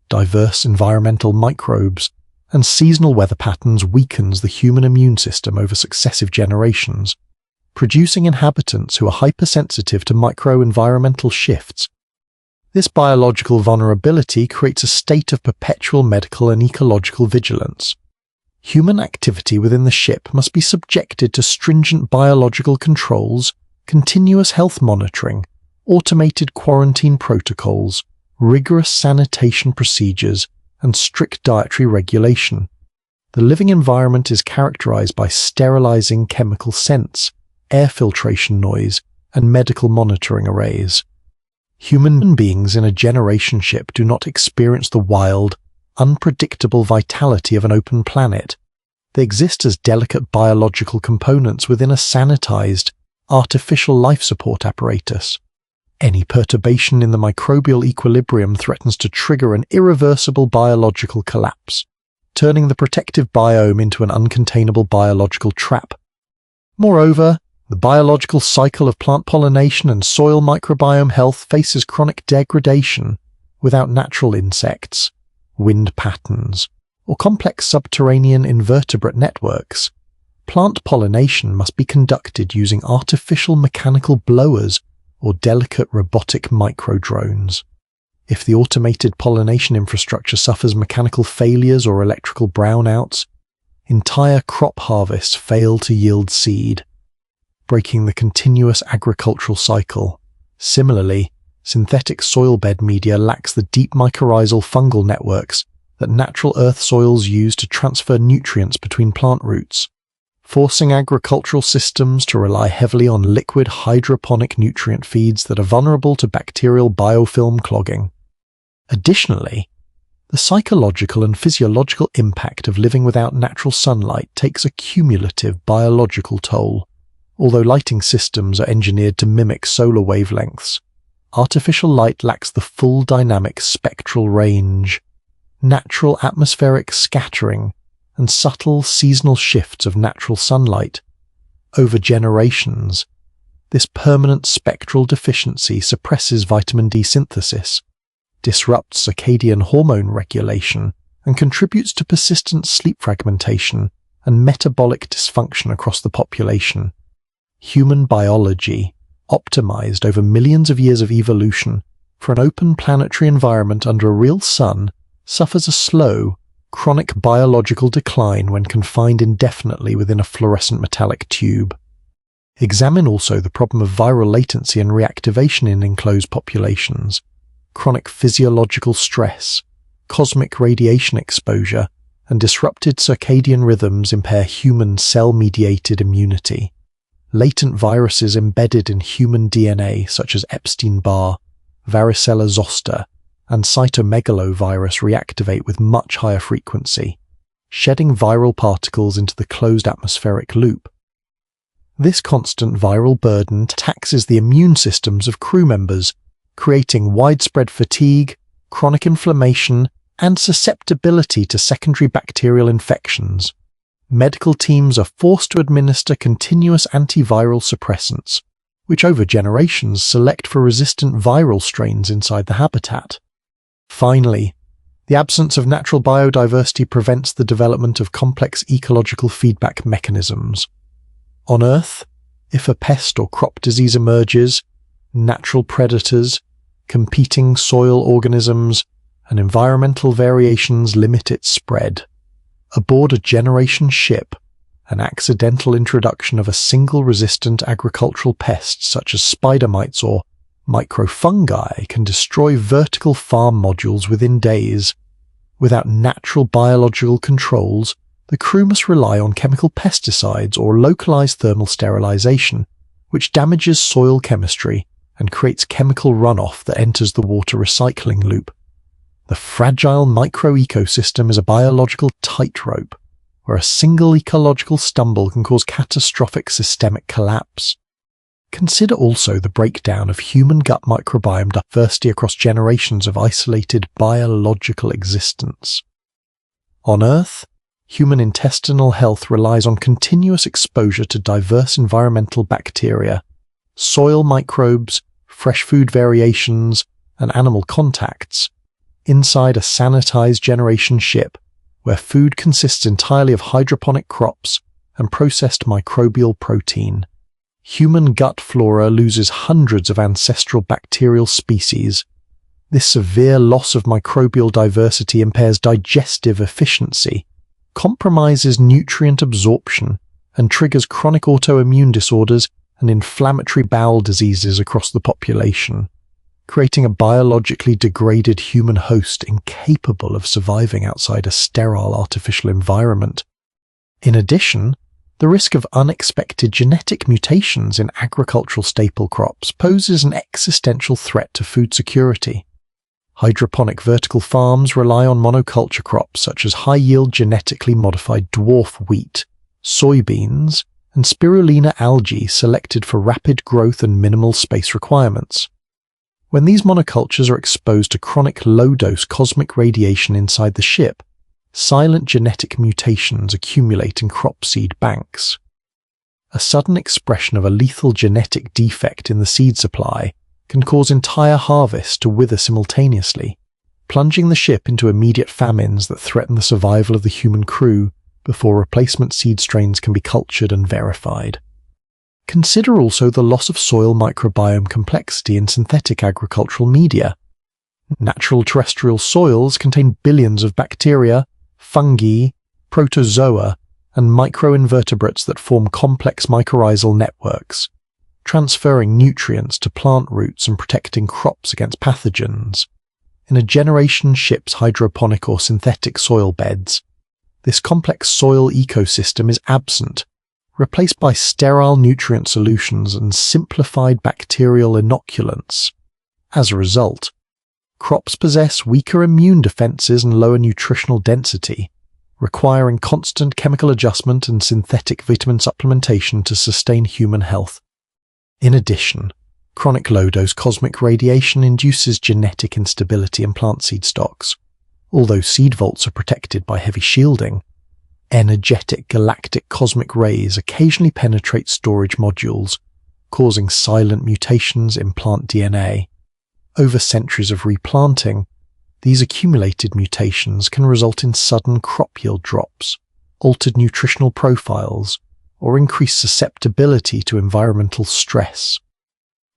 diverse environmental microbes, and seasonal weather patterns weakens the human immune system over successive generations, producing inhabitants who are hypersensitive to microenvironmental shifts. This biological vulnerability creates a state of perpetual medical and ecological vigilance. Human activity within the ship must be subjected to stringent biological controls, continuous health monitoring, automated quarantine protocols, rigorous sanitation procedures, and strict dietary regulation. The living environment is characterized by sterilizing chemical scents, air filtration noise, and medical monitoring arrays. Human beings in a generation ship do not experience the wild, unpredictable vitality of an open planet. They exist as delicate biological components within a sanitized, artificial life support apparatus. Any perturbation in the microbial equilibrium threatens to trigger an irreversible biological collapse, turning the protective biome into an uncontainable biological trap. Moreover, the biological cycle of plant pollination and soil microbiome health faces chronic degradation without natural insects, wind patterns, or complex subterranean invertebrate networks. Plant pollination must be conducted using artificial mechanical blowers or delicate robotic micro-drones. If the automated pollination infrastructure suffers mechanical failures or electrical brownouts, entire crop harvests fail to yield seed, breaking the continuous agricultural cycle. Similarly, synthetic soil bed media lacks the deep mycorrhizal fungal networks that natural earth soils use to transfer nutrients between plant roots, forcing agricultural systems to rely heavily on liquid hydroponic nutrient feeds that are vulnerable to bacterial biofilm clogging. Additionally, the psychological and physiological impact of living without natural sunlight takes a cumulative biological toll. Although lighting systems are engineered to mimic solar wavelengths, artificial light lacks the full dynamic spectral range, natural atmospheric scattering, and subtle seasonal shifts of natural sunlight. Over generations, this permanent spectral deficiency suppresses vitamin D synthesis, disrupts circadian hormone regulation, and contributes to persistent sleep fragmentation and metabolic dysfunction across the population. Human biology, optimized over millions of years of evolution for an open planetary environment under a real sun, suffers a slow, chronic biological decline when confined indefinitely within a fluorescent metallic tube. Examine also the problem of viral latency and reactivation in enclosed populations, chronic physiological stress, cosmic radiation exposure, and disrupted circadian rhythms impair human cell-mediated immunity. Latent viruses embedded in human DNA such as Epstein-Barr, varicella zoster, and cytomegalovirus reactivate with much higher frequency, shedding viral particles into the closed atmospheric loop. This constant viral burden taxes the immune systems of crew members, creating widespread fatigue, chronic inflammation, and susceptibility to secondary bacterial infections. Medical teams are forced to administer continuous antiviral suppressants, which over generations select for resistant viral strains inside the habitat. Finally, the absence of natural biodiversity prevents the development of complex ecological feedback mechanisms. On Earth, if a pest or crop disease emerges, natural predators, competing soil organisms, and environmental variations limit its spread. Aboard a generation ship, an accidental introduction of a single resistant agricultural pest such as spider mites or microfungi can destroy vertical farm modules within days. Without natural biological controls, the crew must rely on chemical pesticides or localized thermal sterilization, which damages soil chemistry and creates chemical runoff that enters the water recycling loop. The fragile microecosystem is a biological tightrope, where a single ecological stumble can cause catastrophic systemic collapse. Consider also the breakdown of human gut microbiome diversity across generations of isolated biological existence. On Earth, human intestinal health relies on continuous exposure to diverse environmental bacteria, soil microbes, fresh food variations, and animal contacts, inside a sanitized generation ship where food consists entirely of hydroponic crops and processed microbial protein. Human gut flora loses hundreds of ancestral bacterial species, This severe loss of microbial diversity impairs digestive efficiency, compromises nutrient absorption, and triggers chronic autoimmune disorders and inflammatory bowel diseases across the population, creating a biologically degraded human host incapable of surviving outside a sterile artificial environment. In addition, the risk of unexpected genetic mutations in agricultural staple crops poses an existential threat to food security. Hydroponic vertical farms rely on monoculture crops such as high-yield genetically modified dwarf wheat, soybeans, and spirulina algae selected for rapid growth and minimal space requirements. When these monocultures are exposed to chronic low-dose cosmic radiation inside the ship, silent genetic mutations accumulate in crop seed banks. A sudden expression of a lethal genetic defect in the seed supply can cause entire harvests to wither simultaneously, plunging the ship into immediate famines that threaten the survival of the human crew before replacement seed strains can be cultured and verified. Consider also the loss of soil microbiome complexity in synthetic agricultural media. Natural terrestrial soils contain billions of bacteria, fungi, protozoa, and microinvertebrates that form complex mycorrhizal networks, transferring nutrients to plant roots and protecting crops against pathogens. In a generation ship's hydroponic or synthetic soil beds, this complex soil ecosystem is absent, replaced by sterile nutrient solutions and simplified bacterial inoculants. As a result, crops possess weaker immune defenses and lower nutritional density, requiring constant chemical adjustment and synthetic vitamin supplementation to sustain human health. In addition, chronic low-dose cosmic radiation induces genetic instability in plant seed stocks. Although seed vaults are protected by heavy shielding, energetic galactic cosmic rays occasionally penetrate storage modules, causing silent mutations in plant DNA. Over centuries of replanting, these accumulated mutations can result in sudden crop yield drops, altered nutritional profiles, or increased susceptibility to environmental stress.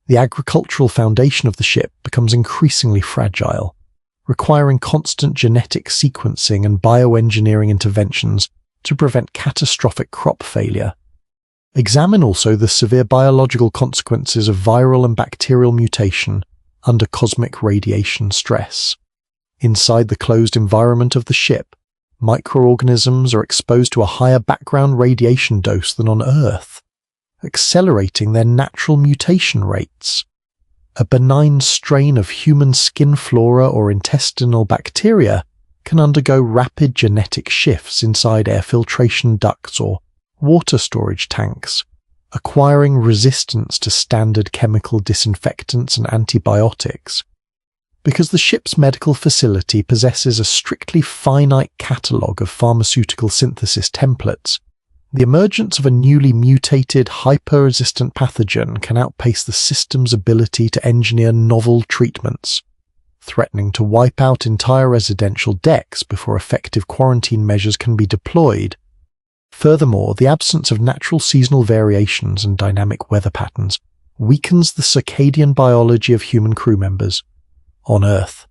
The agricultural foundation of the ship becomes increasingly fragile, requiring constant genetic sequencing and bioengineering interventions to prevent catastrophic crop failure. Examine also the severe biological consequences of viral and bacterial mutation under cosmic radiation stress. Inside the closed environment of the ship, microorganisms are exposed to a higher background radiation dose than on Earth, accelerating their natural mutation rates. A benign strain of human skin flora or intestinal bacteria can undergo rapid genetic shifts inside air filtration ducts or water storage tanks, acquiring resistance to standard chemical disinfectants and antibiotics. Because the ship's medical facility possesses a strictly finite catalogue of pharmaceutical synthesis templates, the emergence of a newly mutated, hyper-resistant pathogen can outpace the system's ability to engineer novel treatments, threatening to wipe out entire residential decks before effective quarantine measures can be deployed. Furthermore, the absence of natural seasonal variations and dynamic weather patterns weakens the circadian biology of human crew members. On Earth,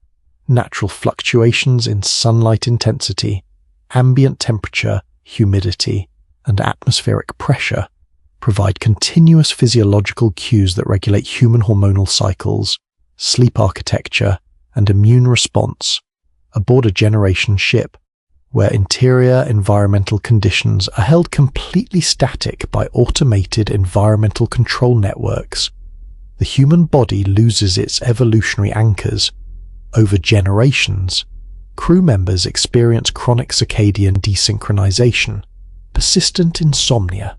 natural fluctuations in sunlight intensity, ambient temperature, humidity, and atmospheric pressure provide continuous physiological cues that regulate human hormonal cycles, sleep architecture, and immune response. Aboard a generation ship, where interior environmental conditions are held completely static by automated environmental control networks, the human body loses its evolutionary anchors. Over generations, crew members experience chronic circadian desynchronization, persistent insomnia,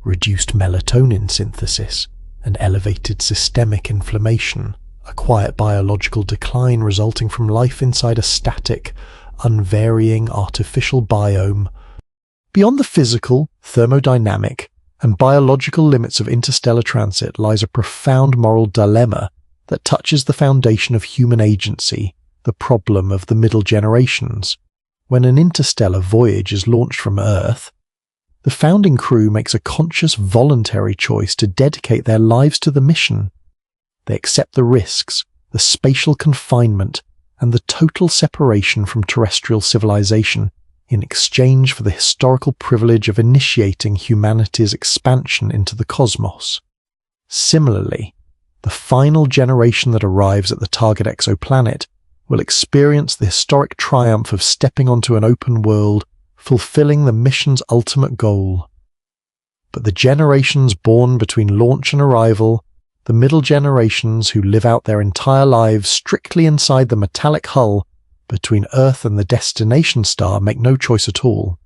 reduced melatonin synthesis, and elevated systemic inflammation, a quiet biological decline resulting from life inside a static, unvarying artificial biome. Beyond the physical, thermodynamic, and biological limits of interstellar transit lies a profound moral dilemma that touches the foundation of human agency, the problem of the middle generations. When an interstellar voyage is launched from Earth, the founding crew makes a conscious, voluntary choice to dedicate their lives to the mission. They accept the risks, the spatial confinement, and the total separation from terrestrial civilization in exchange for the historical privilege of initiating humanity's expansion into the cosmos. Similarly, the final generation that arrives at the target exoplanet will experience the historic triumph of stepping onto an open world, fulfilling the mission's ultimate goal. But the generations born between launch and arrival, the middle generations who live out their entire lives strictly inside the metallic hull between Earth and the destination star, make no choice at all.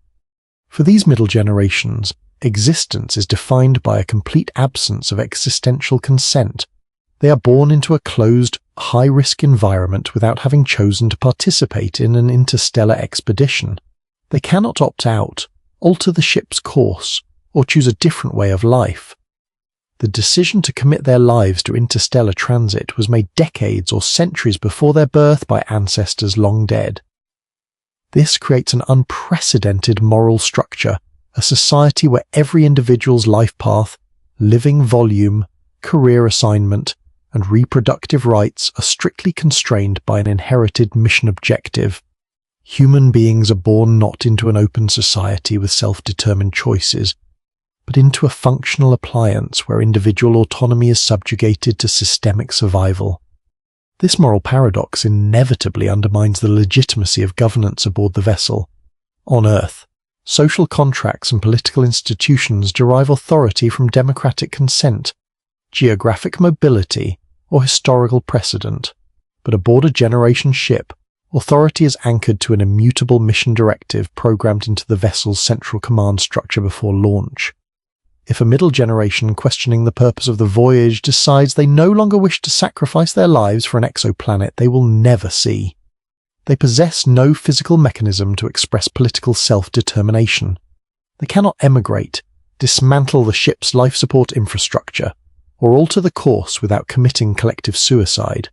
For these middle generations, existence is defined by a complete absence of existential consent. They are born into a closed, high-risk environment without having chosen to participate in an interstellar expedition. They cannot opt out, alter the ship's course, or choose a different way of life. The decision to commit their lives to interstellar transit was made decades or centuries before their birth by ancestors long dead. This creates an unprecedented moral structure, a society where every individual's life path, living volume, career assignment, and reproductive rights are strictly constrained by an inherited mission objective. Human beings are born not into an open society with self-determined choices, but into a functional appliance where individual autonomy is subjugated to systemic survival. This moral paradox inevitably undermines the legitimacy of governance aboard the vessel. On Earth, social contracts and political institutions derive authority from democratic consent, geographic mobility, or historical precedent. But aboard a generation ship, authority is anchored to an immutable mission directive programmed into the vessel's central command structure before launch. If a middle generation questioning the purpose of the voyage decides they no longer wish to sacrifice their lives for an exoplanet they will never see, they possess no physical mechanism to express political self-determination. They cannot emigrate, dismantle the ship's life support infrastructure, or alter the course without committing collective suicide.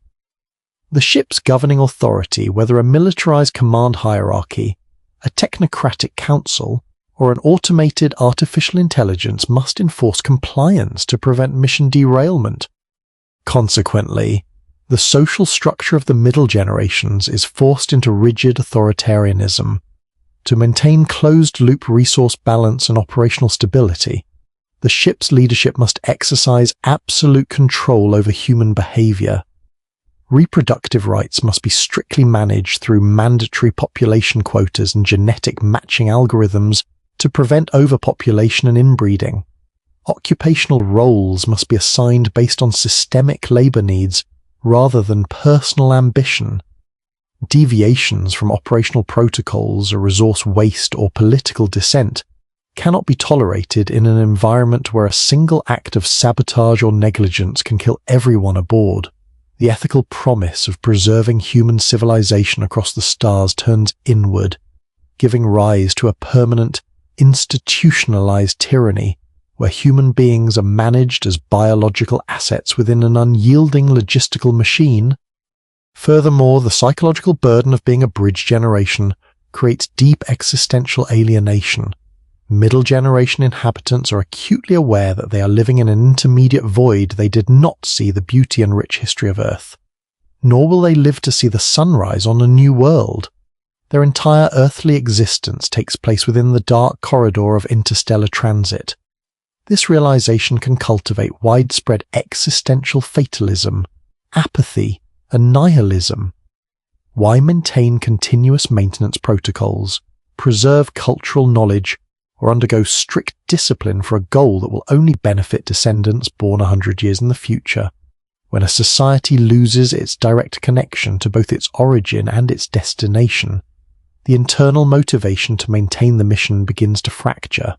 The ship's governing authority, whether a militarized command hierarchy, a technocratic council, or an automated artificial intelligence, must enforce compliance to prevent mission derailment. Consequently, the social structure of the middle generations is forced into rigid authoritarianism. To maintain closed-loop resource balance and operational stability, the ship's leadership must exercise absolute control over human behavior. Reproductive rights must be strictly managed through mandatory population quotas and genetic matching algorithms to prevent overpopulation and inbreeding. Occupational roles must be assigned based on systemic labor needs rather than personal ambition. Deviations from operational protocols or resource waste or political dissent cannot be tolerated in an environment where a single act of sabotage or negligence can kill everyone aboard. The ethical promise of preserving human civilization across the stars turns inward, giving rise to a permanent, institutionalized tyranny where human beings are managed as biological assets within an unyielding logistical machine. Furthermore, the psychological burden of being a bridge generation creates deep existential alienation. Middle generation inhabitants are acutely aware that they are living in an intermediate void. They did not see the beauty and rich history of Earth, nor will they live to see the sunrise on a new world. Their entire earthly existence takes place within the dark corridor of interstellar transit. This realization can cultivate widespread existential fatalism, apathy, and nihilism. Why maintain continuous maintenance protocols, preserve cultural knowledge, or undergo strict discipline for a goal that will only benefit descendants born 100 years in the future, when a society loses its direct connection to both its origin and its destination? The internal motivation to maintain the mission begins to fracture.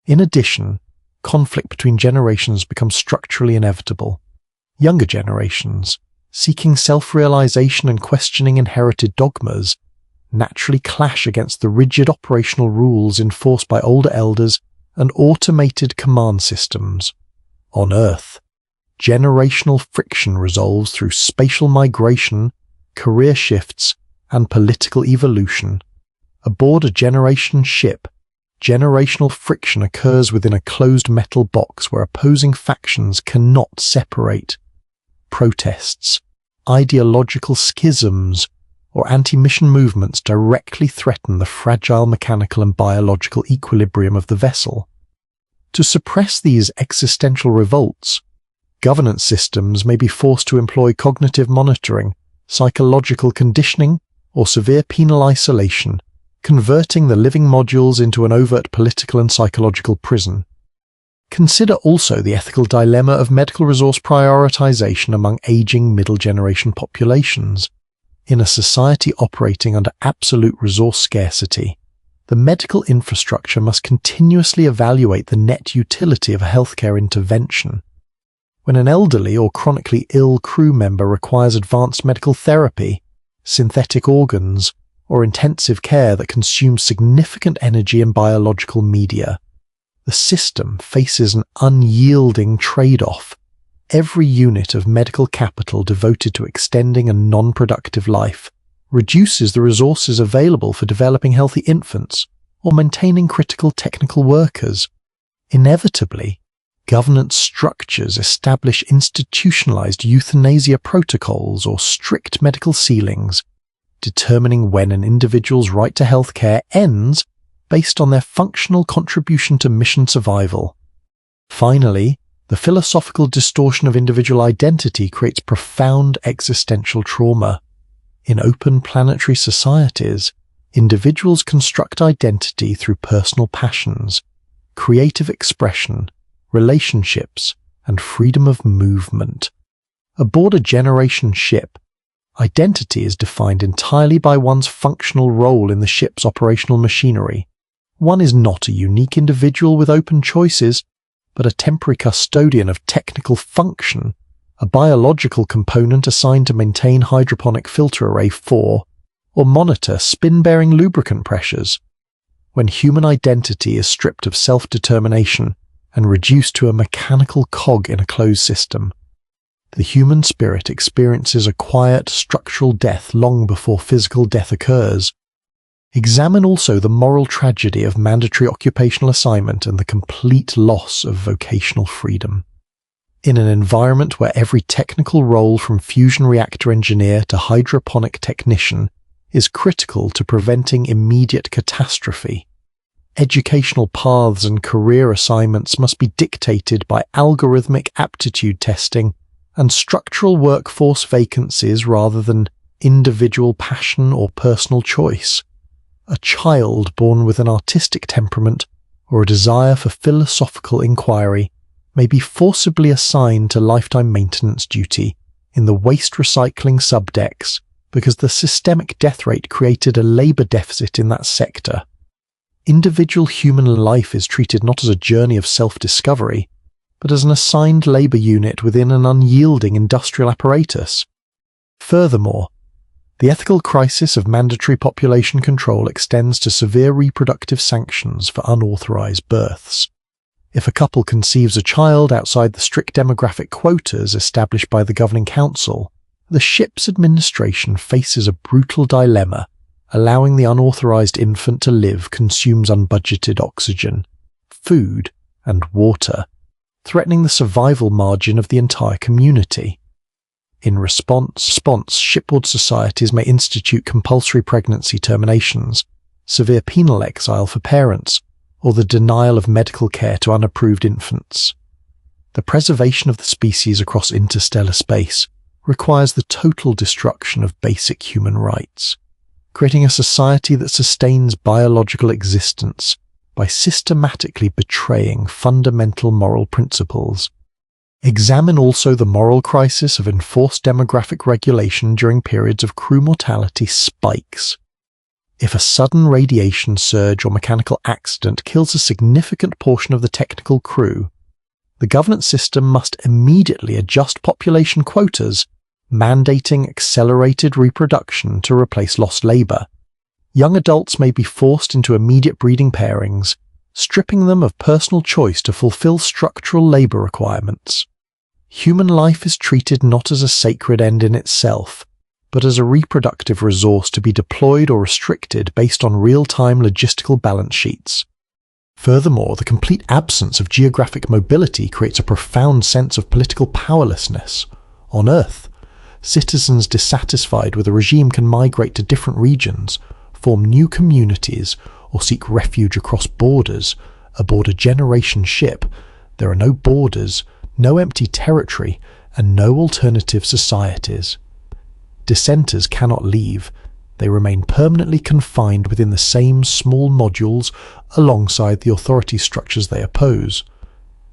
In addition, conflict between generations becomes structurally inevitable. Younger generations, seeking self-realization and questioning inherited dogmas, naturally clash against the rigid operational rules enforced by older elders and automated command systems. On Earth, generational friction resolves through spatial migration, career shifts, and political evolution. Aboard a generation ship, generational friction occurs within a closed metal box where opposing factions cannot separate. Protests, ideological schisms or anti-mission movements directly threaten the fragile mechanical and biological equilibrium of the vessel. To suppress these existential revolts, governance systems may be forced to employ cognitive monitoring, psychological conditioning, or severe penal isolation, converting the living modules into an overt political and psychological prison. Consider also the ethical dilemma of medical resource prioritization among aging middle-generation populations. In a society operating under absolute resource scarcity, the medical infrastructure must continuously evaluate the net utility of a healthcare intervention. When an elderly or chronically ill crew member requires advanced medical therapy, synthetic organs, or intensive care that consumes significant energy and biological media, the system faces an unyielding trade-off. Every unit of medical capital devoted to extending a non-productive life reduces the resources available for developing healthy infants or maintaining critical technical workers. Inevitably, governance structures establish institutionalized euthanasia protocols or strict medical ceilings, determining when an individual's right to health care ends based on their functional contribution to mission survival. Finally, the philosophical distortion of individual identity creates profound existential trauma. In open planetary societies, individuals construct identity through personal passions, creative expression, relationships, and freedom of movement. Aboard a generation ship, identity is defined entirely by one's functional role in the ship's operational machinery. One is not a unique individual with open choices, but a temporary custodian of technical function, a biological component assigned to maintain hydroponic filter array 4, or monitor spin-bearing lubricant pressures. When human identity is stripped of self-determination and reduced to a mechanical cog in a closed system, the human spirit experiences a quiet structural death long before physical death occurs. Examine also the moral tragedy of mandatory occupational assignment and the complete loss of vocational freedom. In an environment where every technical role from fusion reactor engineer to hydroponic technician is critical to preventing immediate catastrophe, educational paths and career assignments must be dictated by algorithmic aptitude testing and structural workforce vacancies rather than individual passion or personal choice. A child born with an artistic temperament or a desire for philosophical inquiry may be forcibly assigned to lifetime maintenance duty in the waste recycling subdecks because the systemic death rate created a labor deficit in that sector. Individual human life is treated not as a journey of self-discovery, but as an assigned labor unit within an unyielding industrial apparatus. Furthermore, the ethical crisis of mandatory population control extends to severe reproductive sanctions for unauthorized births. If a couple conceives a child outside the strict demographic quotas established by the governing council, the ship's administration faces a brutal dilemma. Allowing the unauthorized infant to live consumes unbudgeted oxygen, food, and water, threatening the survival margin of the entire community. In response, shipboard societies may institute compulsory pregnancy terminations, severe penal exile for parents, or the denial of medical care to unapproved infants. The preservation of the species across interstellar space requires the total destruction of basic human rights, creating a society that sustains biological existence by systematically betraying fundamental moral principles. Examine also the moral crisis of enforced demographic regulation during periods of crew mortality spikes. If a sudden radiation surge or mechanical accident kills a significant portion of the technical crew, the governance system must immediately adjust population quotas, mandating accelerated reproduction to replace lost labor. Young adults may be forced into immediate breeding pairings, stripping them of personal choice to fulfill structural labor requirements. Human life is treated not as a sacred end in itself, but as a reproductive resource to be deployed or restricted based on real-time logistical balance sheets. Furthermore, the complete absence of geographic mobility creates a profound sense of political powerlessness. On Earth, citizens dissatisfied with a regime can migrate to different regions, form new communities, or seek refuge across borders. Aboard a generation ship, there are no borders, no empty territory, and no alternative societies. Dissenters cannot leave. They remain permanently confined within the same small modules alongside the authority structures they oppose.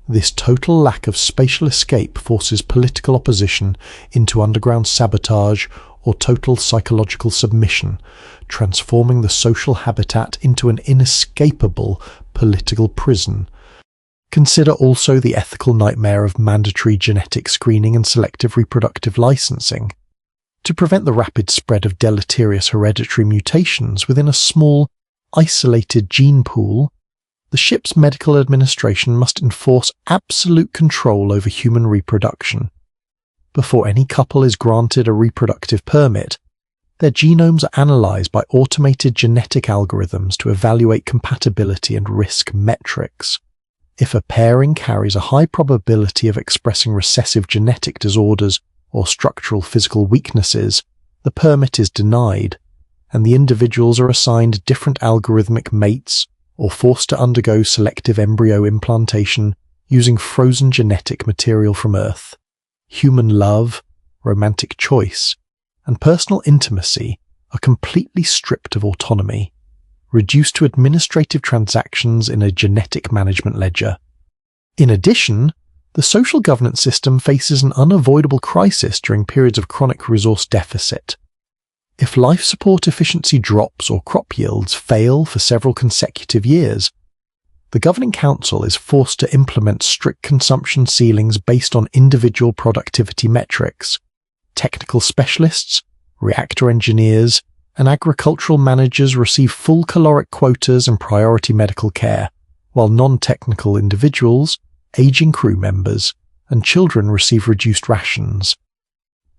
This total lack of spatial escape forces political opposition into underground sabotage or total psychological submission, transforming the social habitat into an inescapable political prison. Consider also the ethical nightmare of mandatory genetic screening and selective reproductive licensing. To prevent the rapid spread of deleterious hereditary mutations within a small, isolated gene pool, the ship's medical administration must enforce absolute control over human reproduction. Before any couple is granted a reproductive permit, their genomes are analysed by automated genetic algorithms to evaluate compatibility and risk metrics. If a pairing carries a high probability of expressing recessive genetic disorders or structural physical weaknesses, the permit is denied, and the individuals are assigned different algorithmic mates or forced to undergo selective embryo implantation using frozen genetic material from Earth. Human love, romantic choice, and personal intimacy are completely stripped of autonomy, reduced to administrative transactions in a genetic management ledger. In addition, the social governance system faces an unavoidable crisis during periods of chronic resource deficit. If life support efficiency drops or crop yields fail for several consecutive years, the Governing Council is forced to implement strict consumption ceilings based on individual productivity metrics. Technical specialists, reactor engineers, and agricultural managers receive full caloric quotas and priority medical care, while non-technical individuals, aging crew members, and children receive reduced rations.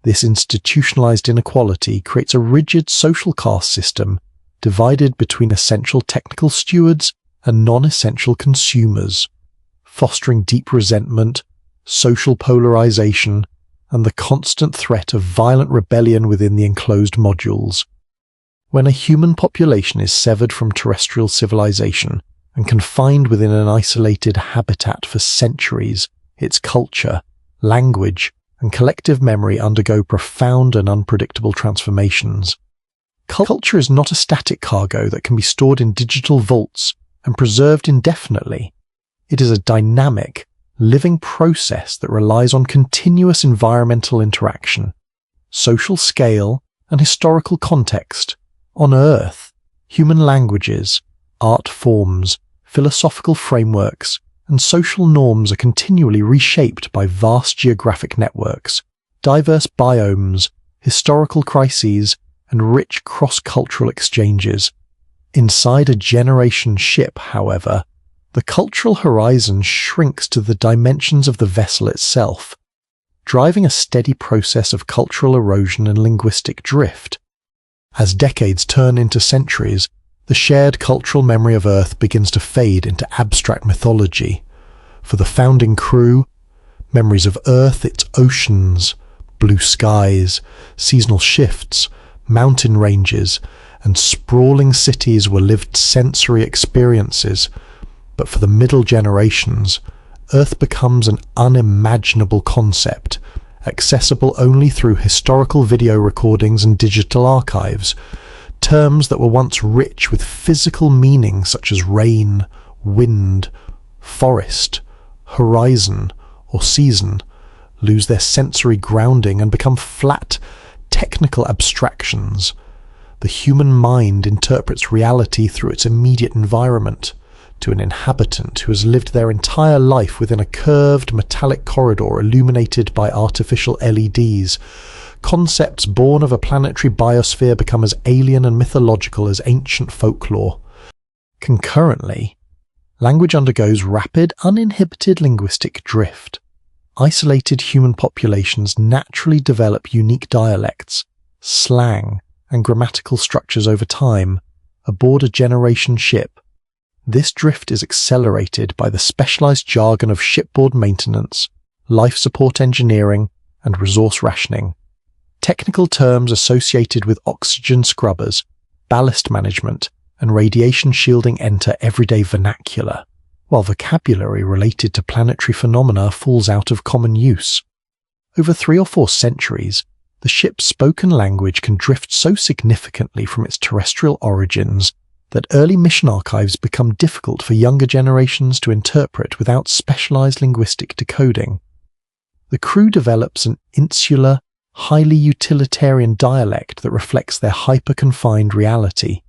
This institutionalized inequality creates a rigid social caste system divided between essential technical stewards and non-essential consumers, fostering deep resentment, social polarization, and the constant threat of violent rebellion within the enclosed modules. When a human population is severed from terrestrial civilization and confined within an isolated habitat for centuries, its culture, language, and collective memory undergo profound and unpredictable transformations. Culture is not a static cargo that can be stored in digital vaults and preserved indefinitely. It is a dynamic, living process that relies on continuous environmental interaction, social scale, and historical context. On Earth, human languages, art forms, philosophical frameworks, and social norms are continually reshaped by vast geographic networks, diverse biomes, historical crises, and rich cross-cultural exchanges. Inside a generation ship, however, the cultural horizon shrinks to the dimensions of the vessel itself, driving a steady process of cultural erosion and linguistic drift. As decades turn into centuries, the shared cultural memory of Earth begins to fade into abstract mythology. For the founding crew, memories of Earth, its oceans, blue skies, seasonal shifts, mountain ranges, and sprawling cities were lived sensory experiences. But for the middle generations, Earth becomes an unimaginable concept, accessible only through historical video recordings and digital archives. Terms that were once rich with physical meaning such as rain, wind, forest, horizon, or season lose their sensory grounding and become flat, technical abstractions. The human mind interprets reality through its immediate environment. To an inhabitant who has lived their entire life within a curved metallic corridor illuminated by artificial LEDs, concepts born of a planetary biosphere become as alien and mythological as ancient folklore. Concurrently, language undergoes rapid, uninhibited linguistic drift. Isolated human populations naturally develop unique dialects, slang, and grammatical structures over time, aboard a generation ship. This drift is accelerated by the specialized jargon of shipboard maintenance, life support engineering, and resource rationing. Technical terms associated with oxygen scrubbers, ballast management, and radiation shielding enter everyday vernacular, while vocabulary related to planetary phenomena falls out of common use. Over 3 or 4 centuries, the ship's spoken language can drift so significantly from its terrestrial origins that early mission archives become difficult for younger generations to interpret without specialized linguistic decoding. The crew develops an insular, highly utilitarian dialect that reflects their hyper-confined reality.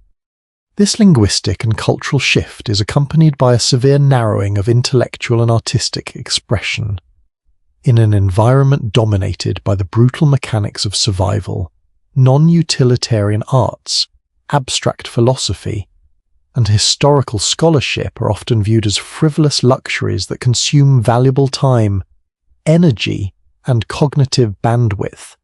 This linguistic and cultural shift is accompanied by a severe narrowing of intellectual and artistic expression. In an environment dominated by the brutal mechanics of survival, non-utilitarian arts, abstract philosophy, and historical scholarship are often viewed as frivolous luxuries that consume valuable time, energy, and cognitive bandwidth.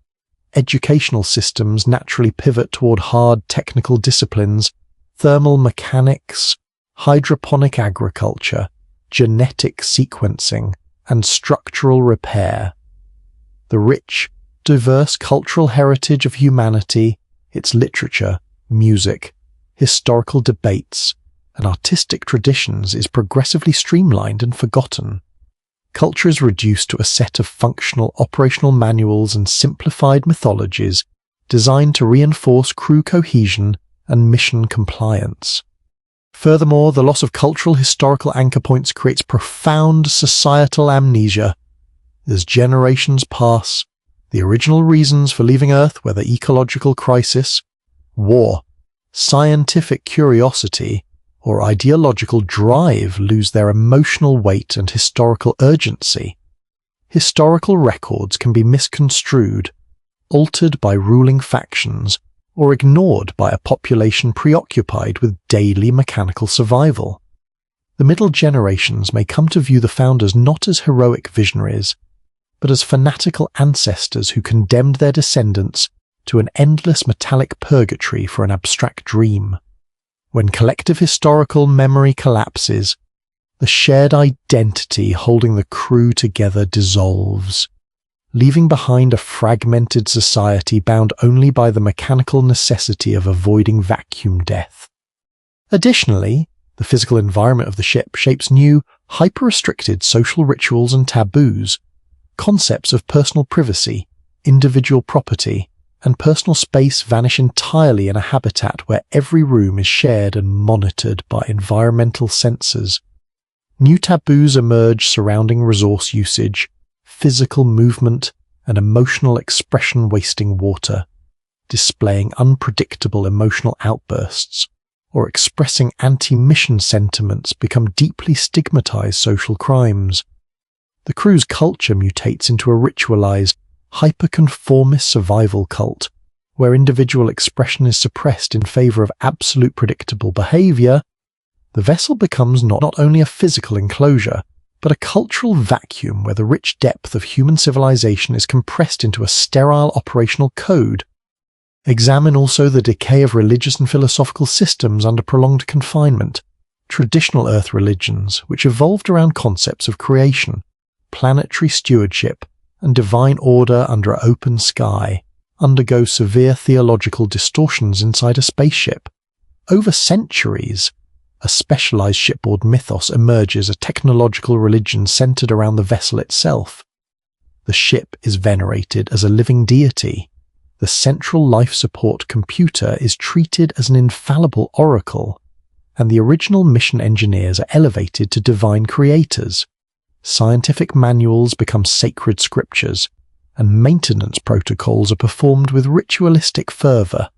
Educational systems naturally pivot toward hard technical disciplines, thermal mechanics, hydroponic agriculture, genetic sequencing, and structural repair. The rich, diverse cultural heritage of humanity, its literature, music, historical debates, and artistic traditions is progressively streamlined and forgotten. Culture is reduced to a set of functional operational manuals and simplified mythologies designed to reinforce crew cohesion and mission compliance. Furthermore, the loss of cultural historical anchor points creates profound societal amnesia. As generations pass, the original reasons for leaving Earth, whether ecological crisis, war, scientific curiosity, or ideological drive, lose their emotional weight and historical urgency. Historical records can be misconstrued, altered by ruling factions, or ignored by a population preoccupied with daily mechanical survival. The middle generations may come to view the founders not as heroic visionaries, but as fanatical ancestors who condemned their descendants to an endless metallic purgatory for an abstract dream. When collective historical memory collapses, the shared identity holding the crew together dissolves, leaving behind a fragmented society bound only by the mechanical necessity of avoiding vacuum death. Additionally, the physical environment of the ship shapes new, hyper-restricted social rituals and taboos. Concepts of personal privacy, individual property, and personal space vanish entirely in a habitat where every room is shared and monitored by environmental sensors. New taboos emerge surrounding resource usage, physical movement, and emotional expression, wasting water, displaying unpredictable emotional outbursts, or expressing anti-mission sentiments become deeply stigmatized social crimes. The crew's culture mutates into a ritualized, hyper-conformist survival cult, where individual expression is suppressed in favor of absolute predictable behavior. The vessel becomes not only a physical enclosure, but a cultural vacuum where the rich depth of human civilization is compressed into a sterile operational code. Examine also the decay of religious and philosophical systems under prolonged confinement. Traditional Earth religions, which evolved around concepts of creation, planetary stewardship, and divine order under an open sky, undergo severe theological distortions inside a spaceship. Over centuries, a specialized shipboard mythos emerges, a technological religion centered around the vessel itself. The ship is venerated as a living deity. The central life support computer is treated as an infallible oracle, and the original mission engineers are elevated to divine creators. Scientific manuals become sacred scriptures, and maintenance protocols are performed with ritualistic fervor.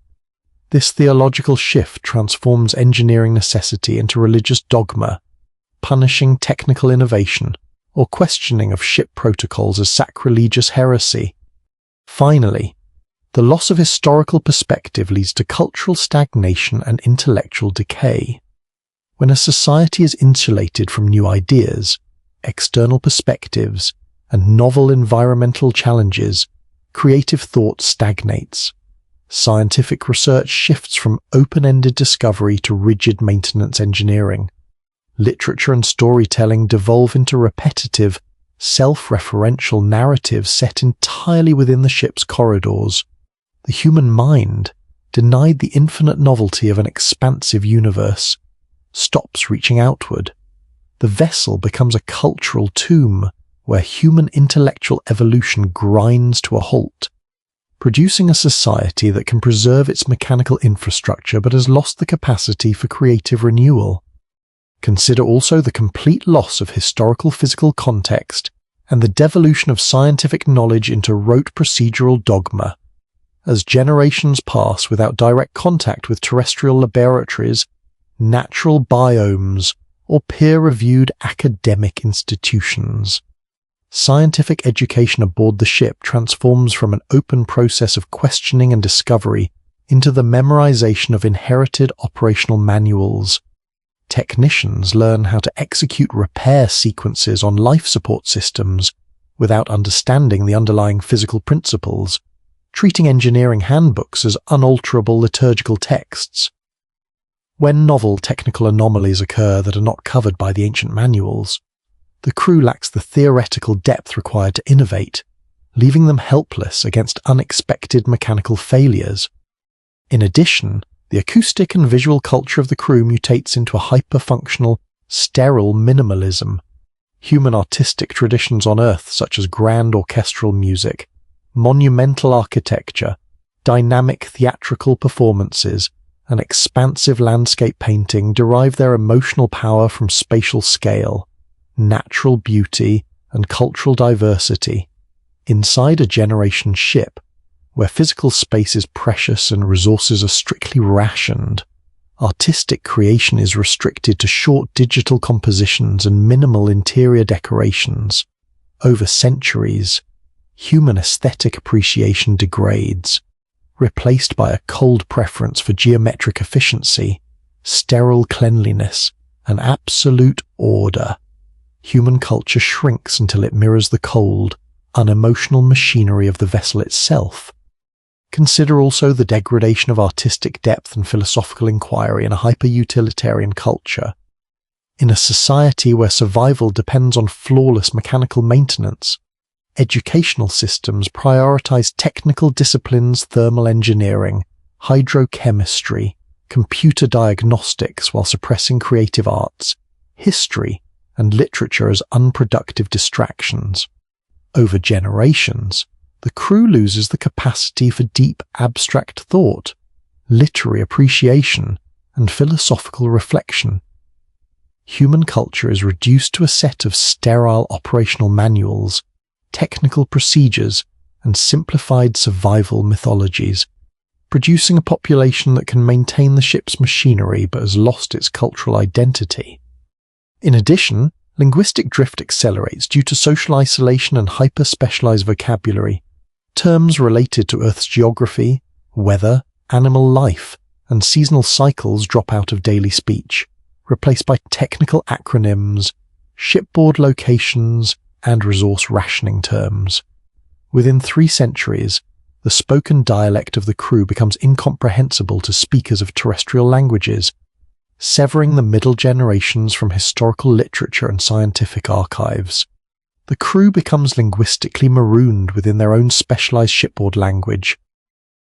This theological shift transforms engineering necessity into religious dogma, punishing technical innovation or questioning of ship protocols as sacrilegious heresy. Finally, the loss of historical perspective leads to cultural stagnation and intellectual decay. When a society is insulated from new ideas, external perspectives, and novel environmental challenges, creative thought stagnates. Scientific research shifts from open-ended discovery to rigid maintenance engineering. Literature and storytelling devolve into repetitive, self-referential narratives set entirely within the ship's corridors. the human mind, denied the infinite novelty of an expansive universe, stops reaching outward. The vessel becomes a cultural tomb where human intellectual evolution grinds to a halt, producing a society that can preserve its mechanical infrastructure but has lost the capacity for creative renewal. Consider also the complete loss of historical physical context and the devolution of scientific knowledge into rote procedural dogma. As generations pass without direct contact with terrestrial laboratories, natural biomes, or peer-reviewed academic institutions, scientific education aboard the ship transforms from an open process of questioning and discovery into the memorization of inherited operational manuals. Technicians learn how to execute repair sequences on life support systems without understanding the underlying physical principles, treating engineering handbooks as unalterable liturgical texts. When novel technical anomalies occur that are not covered by the ancient manuals, the crew lacks the theoretical depth required to innovate, leaving them helpless against unexpected mechanical failures. In addition, the acoustic and visual culture of the crew mutates into a hyper-functional, sterile minimalism. Human artistic traditions on Earth, such as grand orchestral music, monumental architecture, dynamic theatrical performances, and expansive landscape painting derive their emotional power from spatial scale, natural beauty, and cultural diversity. Inside a generation ship, where physical space is precious and resources are strictly rationed, artistic creation is restricted to short digital compositions and minimal interior decorations. Over centuries, human aesthetic appreciation degrades, replaced by a cold preference for geometric efficiency, sterile cleanliness, and absolute order. Human culture shrinks until it mirrors the cold, unemotional machinery of the vessel itself. Consider also the degradation of artistic depth and philosophical inquiry in a hyper-utilitarian culture. In a society where survival depends on flawless mechanical maintenance, educational systems prioritize technical disciplines, thermal engineering, hydrochemistry, computer diagnostics while suppressing creative arts, history, and literature as unproductive distractions. Over generations, the crew loses the capacity for deep abstract thought, literary appreciation, and philosophical reflection. Human culture is reduced to a set of sterile operational manuals, technical procedures, and simplified survival mythologies, producing a population that can maintain the ship's machinery but has lost its cultural identity. In addition, linguistic drift accelerates due to social isolation and hyper-specialized vocabulary. Terms related to Earth's geography, weather, animal life, and seasonal cycles drop out of daily speech, replaced by technical acronyms, shipboard locations, and resource rationing terms. Within 3 centuries, the spoken dialect of the crew becomes incomprehensible to speakers of terrestrial languages, severing the middle generations from historical literature and scientific archives. The crew becomes linguistically marooned within their own specialized shipboard language.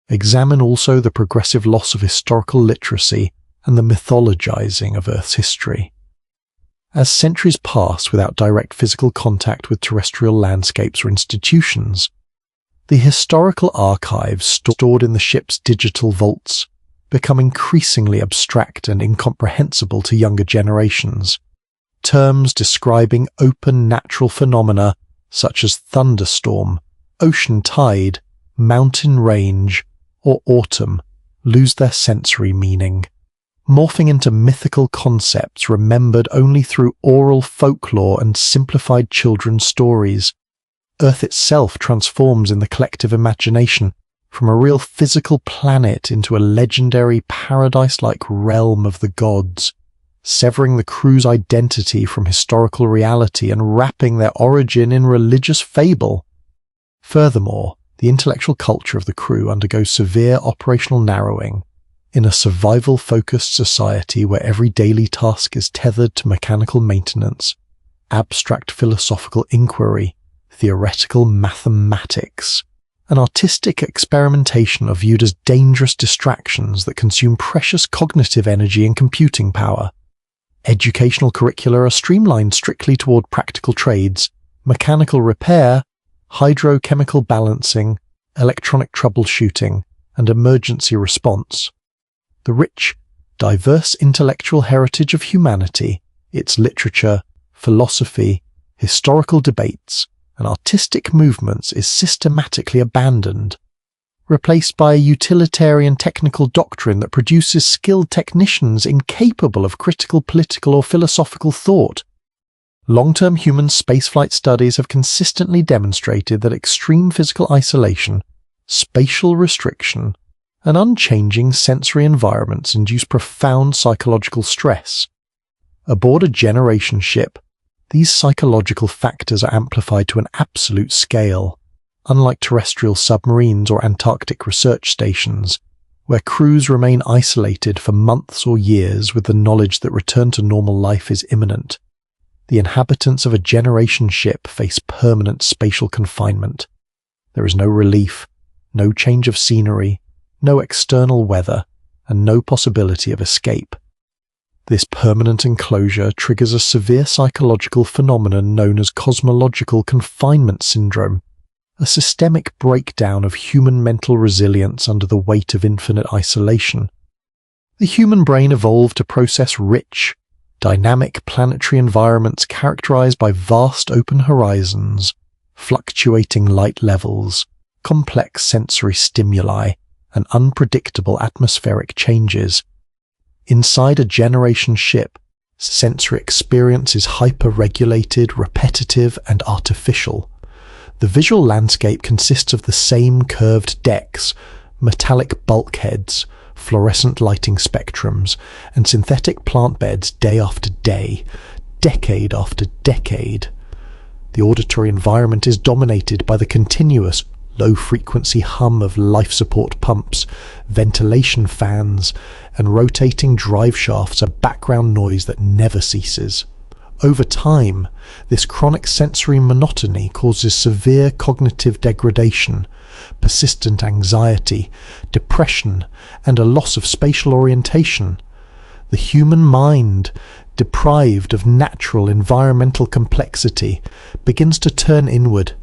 Examine also the progressive loss of historical literacy and the mythologizing of Earth's history. As centuries pass without direct physical contact with terrestrial landscapes or institutions, the historical archives stored in the ship's digital vaults become increasingly abstract and incomprehensible to younger generations. Terms describing open natural phenomena such as thunderstorm, ocean tide, mountain range, or autumn lose their sensory meaning, morphing into mythical concepts remembered only through oral folklore and simplified children's stories. Earth itself transforms in the collective imagination from a real physical planet into a legendary paradise-like realm of the gods, severing the crew's identity from historical reality and wrapping their origin in religious fable. Furthermore, the intellectual culture of the crew undergoes severe operational narrowing. In a survival-focused society where every daily task is tethered to mechanical maintenance, abstract philosophical inquiry, theoretical mathematics, and artistic experimentation are viewed as dangerous distractions that consume precious cognitive energy and computing power. Educational curricula are streamlined strictly toward practical trades, mechanical repair, hydrochemical balancing, electronic troubleshooting, and emergency response. The rich, diverse intellectual heritage of humanity, its literature, philosophy, historical debates, and artistic movements is systematically abandoned, replaced by a utilitarian technical doctrine that produces skilled technicians incapable of critical political or philosophical thought. Long-term human spaceflight studies have consistently demonstrated that extreme physical isolation, spatial restriction, and unchanging sensory environments induce profound psychological stress. Aboard a generation ship, these psychological factors are amplified to an absolute scale, unlike terrestrial submarines or Antarctic research stations, where crews remain isolated for months or years with the knowledge that return to normal life is imminent. The inhabitants of a generation ship face permanent spatial confinement. There is no relief, no change of scenery, no external weather, and no possibility of escape. This permanent enclosure triggers a severe psychological phenomenon known as cosmological confinement syndrome, a systemic breakdown of human mental resilience under the weight of infinite isolation. The human brain evolved to process rich, dynamic planetary environments characterized by vast open horizons, fluctuating light levels, complex sensory stimuli, and unpredictable atmospheric changes. Inside a generation ship, sensory experience is hyper-regulated, repetitive, and artificial. The visual landscape consists of the same curved decks, metallic bulkheads, fluorescent lighting spectrums, and synthetic plant beds day after day, decade after decade. The auditory environment is dominated by the continuous, low-frequency hum of life support pumps, ventilation fans, and rotating drive shafts, a background noise that never ceases. Over time, this chronic sensory monotony causes severe cognitive degradation, persistent anxiety, depression, and a loss of spatial orientation. The human mind, deprived of natural environmental complexity, begins to turn inward,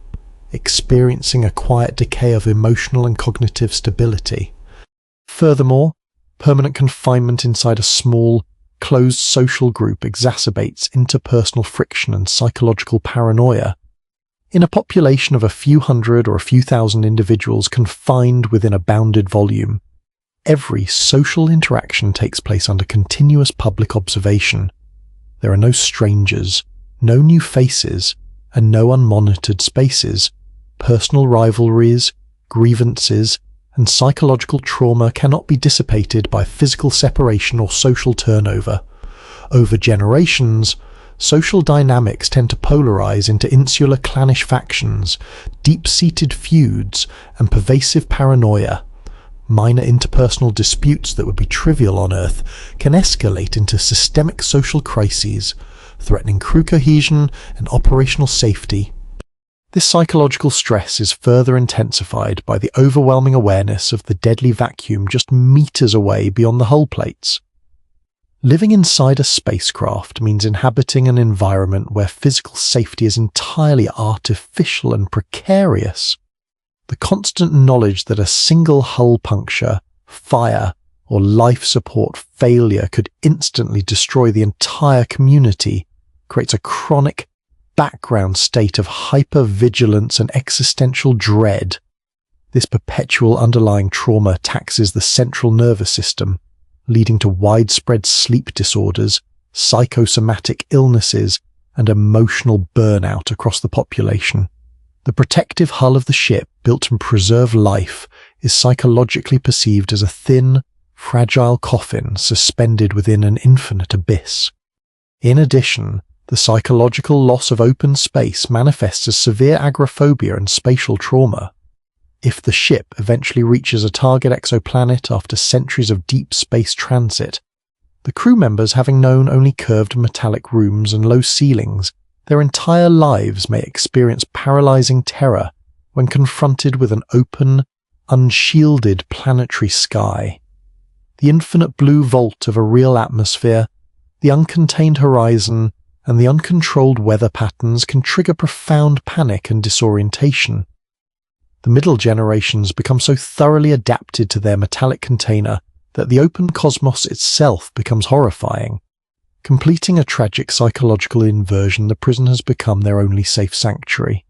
experiencing a quiet decay of emotional and cognitive stability. Furthermore, permanent confinement inside a small, closed social group exacerbates interpersonal friction and psychological paranoia. In a population of a few hundred or a few thousand individuals confined within a bounded volume, every social interaction takes place under continuous public observation. There are no strangers, no new faces, and no unmonitored spaces. Personal rivalries, grievances, and psychological trauma cannot be dissipated by physical separation or social turnover. Over generations, social dynamics tend to polarize into insular clannish factions, deep-seated feuds, and pervasive paranoia. Minor interpersonal disputes that would be trivial on Earth can escalate into systemic social crises, threatening crew cohesion and operational safety. This psychological stress is further intensified by the overwhelming awareness of the deadly vacuum just meters away beyond the hull plates. Living inside a spacecraft means inhabiting an environment where physical safety is entirely artificial and precarious. The constant knowledge that a single hull puncture, fire, or life support failure could instantly destroy the entire community creates a chronic, background state of hyper-vigilance and existential dread. This perpetual underlying trauma taxes the central nervous system, leading to widespread sleep disorders, psychosomatic illnesses, and emotional burnout across the population. The protective hull of the ship, built to preserve life, is psychologically perceived as a thin, fragile coffin suspended within an infinite abyss. In addition, the psychological loss of open space manifests as severe agoraphobia and spatial trauma. If the ship eventually reaches a target exoplanet after centuries of deep space transit, the crew members, having known only curved metallic rooms and low ceilings, their entire lives may experience paralyzing terror when confronted with an open, unshielded planetary sky. The infinite blue vault of a real atmosphere, the uncontained horizon, and the uncontrolled weather patterns can trigger profound panic and disorientation. The middle generations become so thoroughly adapted to their metallic container that the open cosmos itself becomes horrifying. Completing a tragic psychological inversion, the prison has become their only safe sanctuary,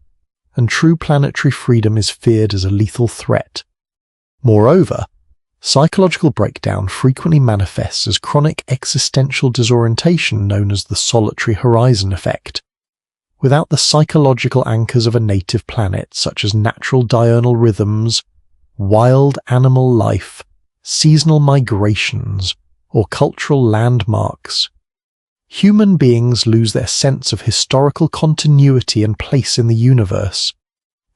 and true planetary freedom is feared as a lethal threat. Moreover, psychological breakdown frequently manifests as chronic existential disorientation known as the solitary horizon effect. Without the psychological anchors of a native planet, such as natural diurnal rhythms, wild animal life, seasonal migrations, or cultural landmarks, human beings lose their sense of historical continuity and place in the universe.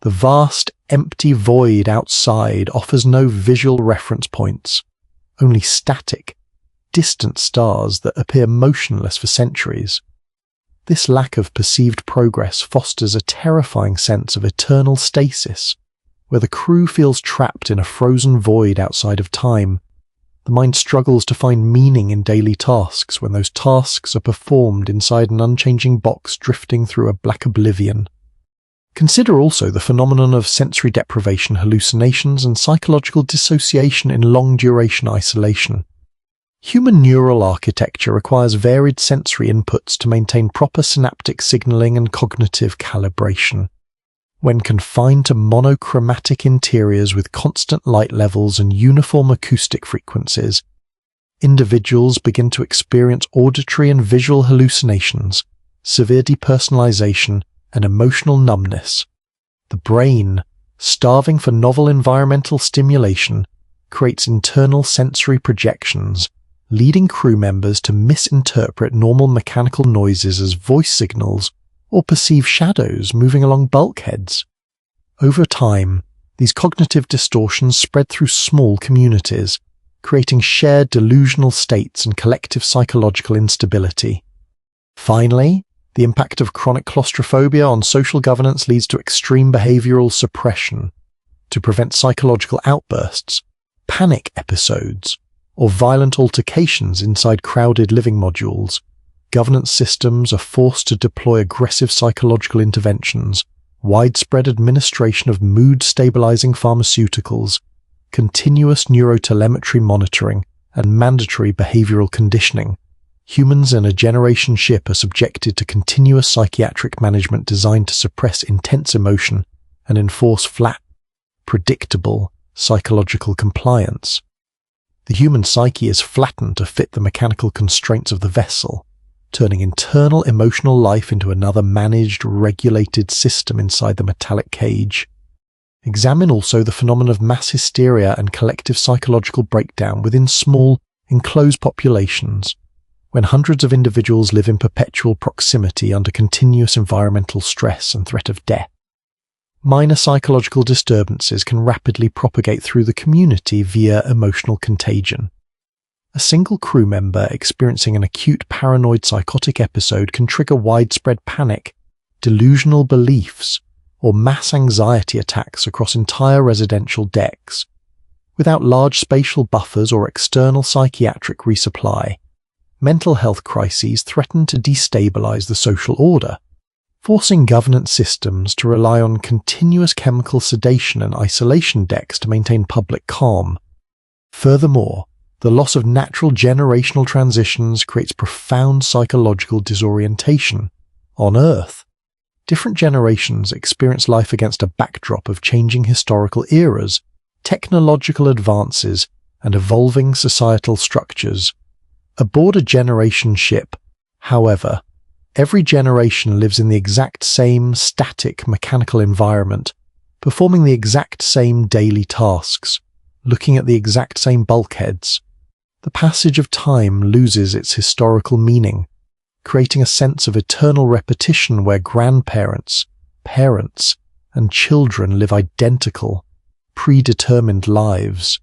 The vast, empty void outside offers no visual reference points, only static, distant stars that appear motionless for centuries. This lack of perceived progress fosters a terrifying sense of eternal stasis, where the crew feels trapped in a frozen void outside of time. The mind struggles to find meaning in daily tasks when those tasks are performed inside an unchanging box drifting through a black oblivion. Consider also the phenomenon of sensory deprivation, hallucinations, and psychological dissociation in long-duration isolation. Human neural architecture requires varied sensory inputs to maintain proper synaptic signaling and cognitive calibration. When confined to monochromatic interiors with constant light levels and uniform acoustic frequencies, individuals begin to experience auditory and visual hallucinations, severe depersonalization, and emotional numbness. The brain, starving for novel environmental stimulation, creates internal sensory projections, leading crew members to misinterpret normal mechanical noises as voice signals or perceive shadows moving along bulkheads. Over time, these cognitive distortions spread through small communities, creating shared delusional states and collective psychological instability. Finally, the impact of chronic claustrophobia on social governance leads to extreme behavioral suppression. To prevent psychological outbursts, panic episodes, or violent altercations inside crowded living modules, governance systems are forced to deploy aggressive psychological interventions, widespread administration of mood-stabilizing pharmaceuticals, continuous neurotelemetry monitoring, and mandatory behavioral conditioning. Humans in a generation ship are subjected to continuous psychiatric management designed to suppress intense emotion and enforce flat, predictable psychological compliance. The human psyche is flattened to fit the mechanical constraints of the vessel, turning internal emotional life into another managed, regulated system inside the metallic cage. Examine also the phenomenon of mass hysteria and collective psychological breakdown within small, enclosed populations, when hundreds of individuals live in perpetual proximity under continuous environmental stress and threat of death. Minor psychological disturbances can rapidly propagate through the community via emotional contagion. A single crew member experiencing an acute paranoid psychotic episode can trigger widespread panic, delusional beliefs, or mass anxiety attacks across entire residential decks. Without large spatial buffers or external psychiatric resupply, mental health crises threaten to destabilize the social order, forcing governance systems to rely on continuous chemical sedation and isolation decks to maintain public calm. Furthermore, the loss of natural generational transitions creates profound psychological disorientation. On Earth, different generations experience life against a backdrop of changing historical eras, technological advances, and evolving societal structures. Aboard a generation ship, however, every generation lives in the exact same static mechanical environment, performing the exact same daily tasks, looking at the exact same bulkheads. The passage of time loses its historical meaning, creating a sense of eternal repetition where grandparents, parents, and children live identical, predetermined lives.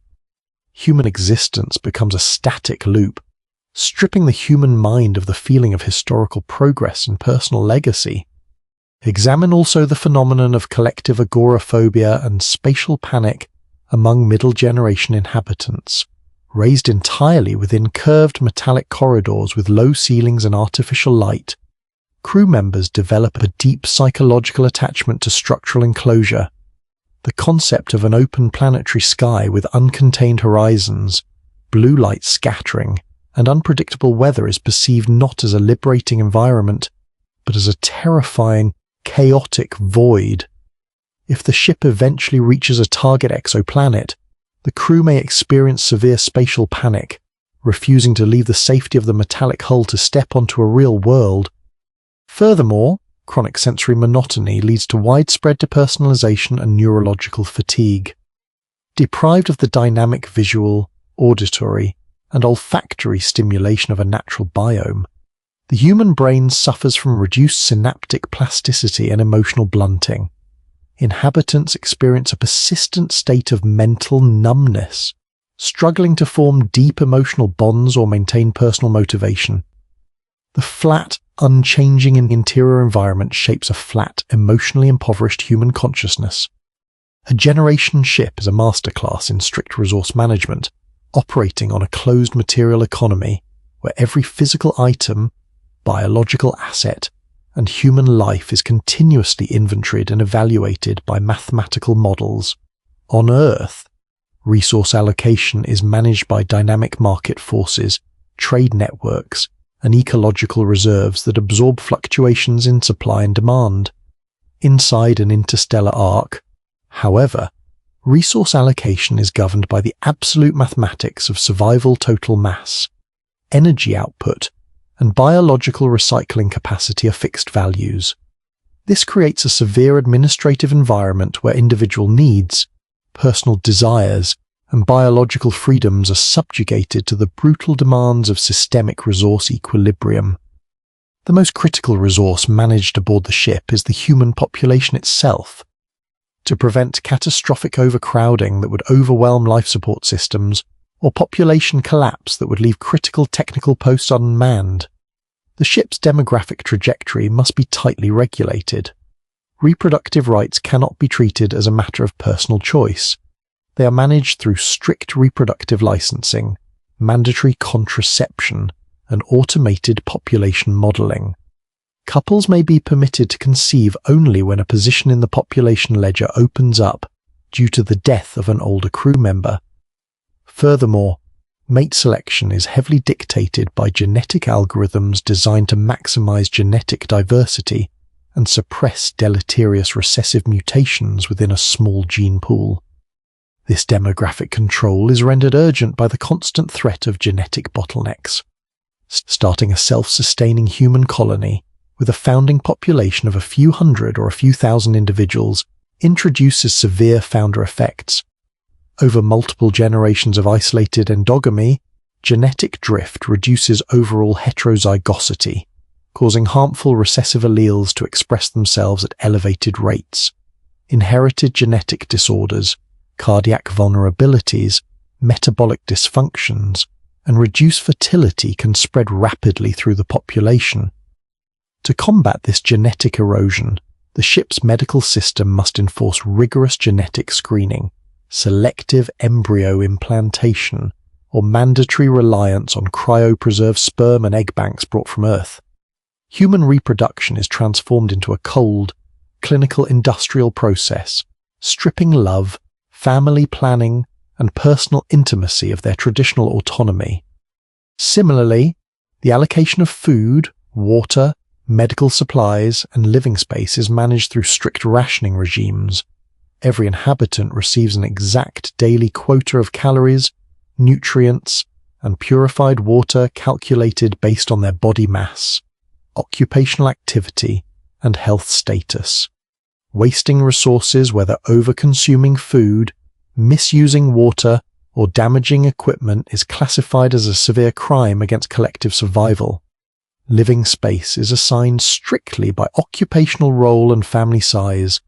Human existence becomes a static loop, stripping the human mind of the feeling of historical progress and personal legacy. Examine also the phenomenon of collective agoraphobia and spatial panic among middle-generation inhabitants. Raised entirely within curved metallic corridors with low ceilings and artificial light, crew members develop a deep psychological attachment to structural enclosure. The concept of an open planetary sky with uncontained horizons, blue light scattering, and unpredictable weather is perceived not as a liberating environment, but as a terrifying, chaotic void. If the ship eventually reaches a target exoplanet, the crew may experience severe spatial panic, refusing to leave the safety of the metallic hull to step onto a real world. Furthermore, chronic sensory monotony leads to widespread depersonalization and neurological fatigue. Deprived of the dynamic visual, auditory, and olfactory stimulation of a natural biome, the human brain suffers from reduced synaptic plasticity and emotional blunting. Inhabitants experience a persistent state of mental numbness, struggling to form deep emotional bonds or maintain personal motivation. The flat, unchanging interior environment shapes a flat, emotionally impoverished human consciousness. A generation ship is a masterclass in strict resource management, operating on a closed material economy where every physical item, biological asset, and human life is continuously inventoried and evaluated by mathematical models. On Earth, resource allocation is managed by dynamic market forces, trade networks, and ecological reserves that absorb fluctuations in supply and demand. Inside an interstellar arc, however, resource allocation is governed by the absolute mathematics of survival total mass, energy output, and biological recycling capacity are fixed values. This creates a severe administrative environment where individual needs, personal desires, and biological freedoms are subjugated to the brutal demands of systemic resource equilibrium. The most critical resource managed aboard the ship is the human population itself. To prevent catastrophic overcrowding that would overwhelm life support systems, or population collapse that would leave critical technical posts unmanned, the ship's demographic trajectory must be tightly regulated. Reproductive rights cannot be treated as a matter of personal choice. They are managed through strict reproductive licensing, mandatory contraception, and automated population modeling. Couples may be permitted to conceive only when a position in the population ledger opens up due to the death of an older crew member. Furthermore, mate selection is heavily dictated by genetic algorithms designed to maximize genetic diversity and suppress deleterious recessive mutations within a small gene pool. This demographic control is rendered urgent by the constant threat of genetic bottlenecks. Starting a self-sustaining human colony with a founding population of a few hundred or a few thousand individuals introduces severe founder effects. Over multiple generations of isolated endogamy, genetic drift reduces overall heterozygosity, causing harmful recessive alleles to express themselves at elevated rates. Inherited genetic disorders, cardiac vulnerabilities, metabolic dysfunctions, and reduced fertility can spread rapidly through the population. To combat this genetic erosion, the ship's medical system must enforce rigorous genetic screening, selective embryo implantation, or mandatory reliance on cryopreserved sperm and egg banks brought from Earth. Human reproduction is transformed into a cold, clinical industrial process, stripping love, family planning, and personal intimacy of their traditional autonomy. Similarly, the allocation of food, water, medical supplies, and living space is managed through strict rationing regimes. Every inhabitant receives an exact daily quota of calories, nutrients, and purified water calculated based on their body mass, occupational activity, and health status. Wasting resources, whether over-consuming food, misusing water, or damaging equipment, is classified as a severe crime against collective survival. Living space is assigned strictly by occupational role and family size,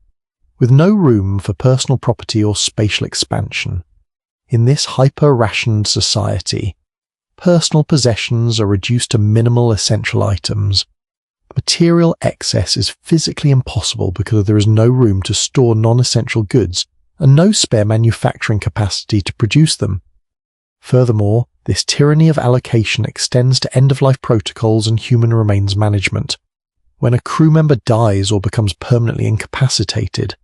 with no room for personal property or spatial expansion. In this hyper-rationed society, personal possessions are reduced to minimal essential items. material excess is physically impossible because there is no room to store non-essential goods and no spare manufacturing capacity to produce them. Furthermore, this tyranny of allocation extends to end-of-life protocols and human remains management. When a crew member dies or becomes permanently incapacitated,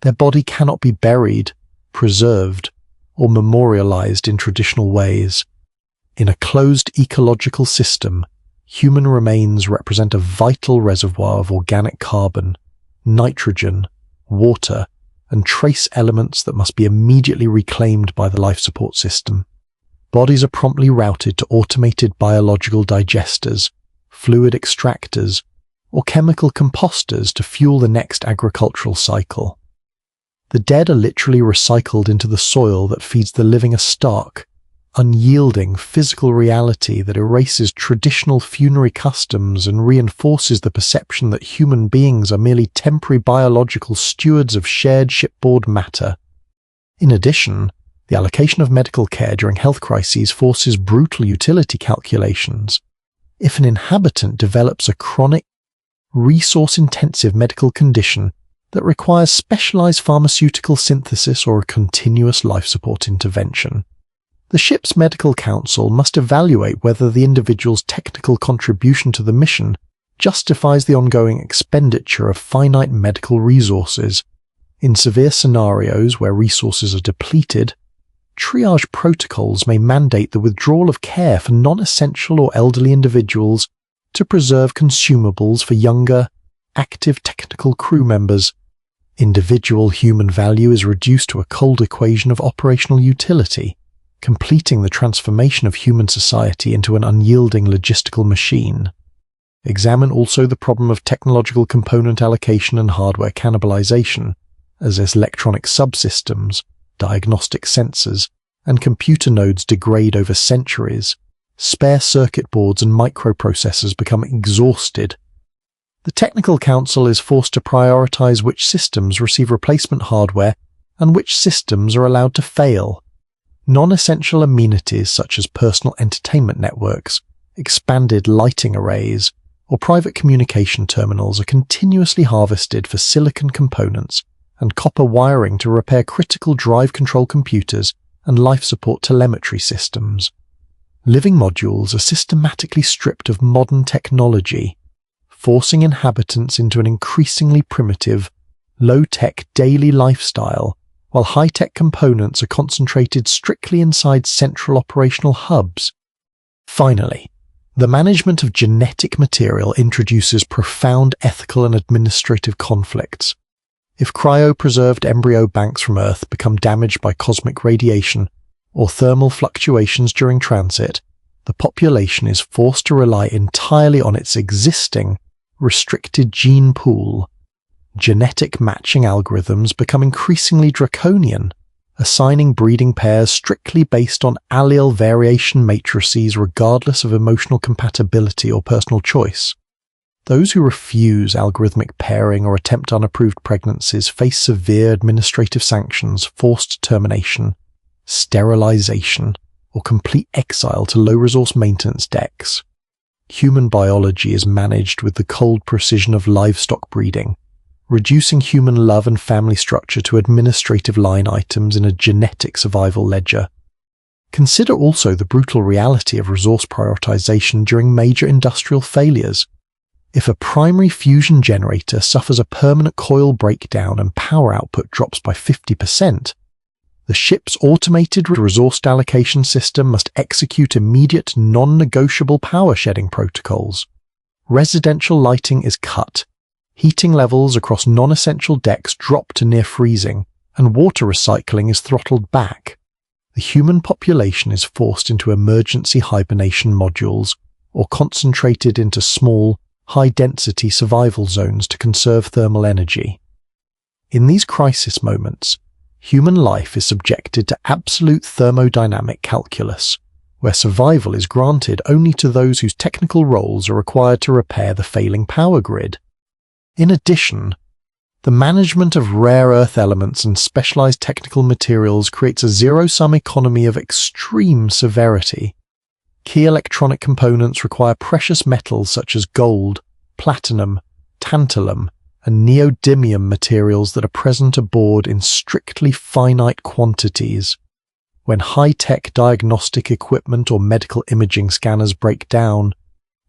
their body cannot be buried, preserved, or memorialized in traditional ways. In a closed ecological system, human remains represent a vital reservoir of organic carbon, nitrogen, water, and trace elements that must be immediately reclaimed by the life support system. Bodies are promptly routed to automated biological digesters, fluid extractors, or chemical composters to fuel the next agricultural cycle. The dead are literally recycled into the soil that feeds the living a stark, unyielding physical reality that erases traditional funerary customs and reinforces the perception that human beings are merely temporary biological stewards of shared shipboard matter. In addition, the allocation of medical care during health crises forces brutal utility calculations. If an inhabitant develops a chronic, resource-intensive medical condition that requires specialized pharmaceutical synthesis or a continuous life support intervention, the ship's medical council must evaluate whether the individual's technical contribution to the mission justifies the ongoing expenditure of finite medical resources. In severe scenarios where resources are depleted, triage protocols may mandate the withdrawal of care for non-essential or elderly individuals to preserve consumables for younger, active technical crew members. Individual human value is reduced to a cold equation of operational utility, completing the transformation of human society into an unyielding logistical machine. Examine also the problem of technological component allocation and hardware cannibalization, as electronic subsystems, diagnostic sensors, and computer nodes degrade over centuries. Spare circuit boards and microprocessors become exhausted. The Technical Council is forced to prioritize which systems receive replacement hardware and which systems are allowed to fail. Non-essential amenities such as personal entertainment networks, expanded lighting arrays, or private communication terminals are continuously harvested for silicon components and copper wiring to repair critical drive control computers and life support telemetry systems. Living modules are systematically stripped of modern technology, forcing inhabitants into an increasingly primitive, low-tech daily lifestyle, while high-tech components are concentrated strictly inside central operational hubs. Finally, the management of genetic material introduces profound ethical and administrative conflicts. If cryopreserved embryo banks from Earth become damaged by cosmic radiation or thermal fluctuations during transit, the population is forced to rely entirely on its existing, restricted gene pool. Genetic matching algorithms become increasingly draconian, assigning breeding pairs strictly based on allele variation matrices regardless of emotional compatibility or personal choice. Those who refuse algorithmic pairing or attempt unapproved pregnancies face severe administrative sanctions, forced termination, sterilization, or complete exile to low-resource maintenance decks. Human biology is managed with the cold precision of livestock breeding, reducing human love and family structure to administrative line items in a genetic survival ledger. Consider also the brutal reality of resource prioritization during major industrial failures. If a primary fusion generator suffers a permanent coil breakdown and power output drops by 50%, the ship's automated resource allocation system must execute immediate non-negotiable power shedding protocols. Residential lighting is cut, heating levels across non-essential decks drop to near freezing, and water recycling is throttled back. The human population is forced into emergency hibernation modules or concentrated into small, high-density survival zones to conserve thermal energy. In these crisis moments, human life is subjected to absolute thermodynamic calculus, where survival is granted only to those whose technical roles are required to repair the failing power grid. In addition, the management of rare earth elements and specialized technical materials creates a zero-sum economy of extreme severity. Key electronic components require precious metals such as gold, platinum, tantalum, and neodymium materials that are present aboard in strictly finite quantities. When high-tech diagnostic equipment or medical imaging scanners break down,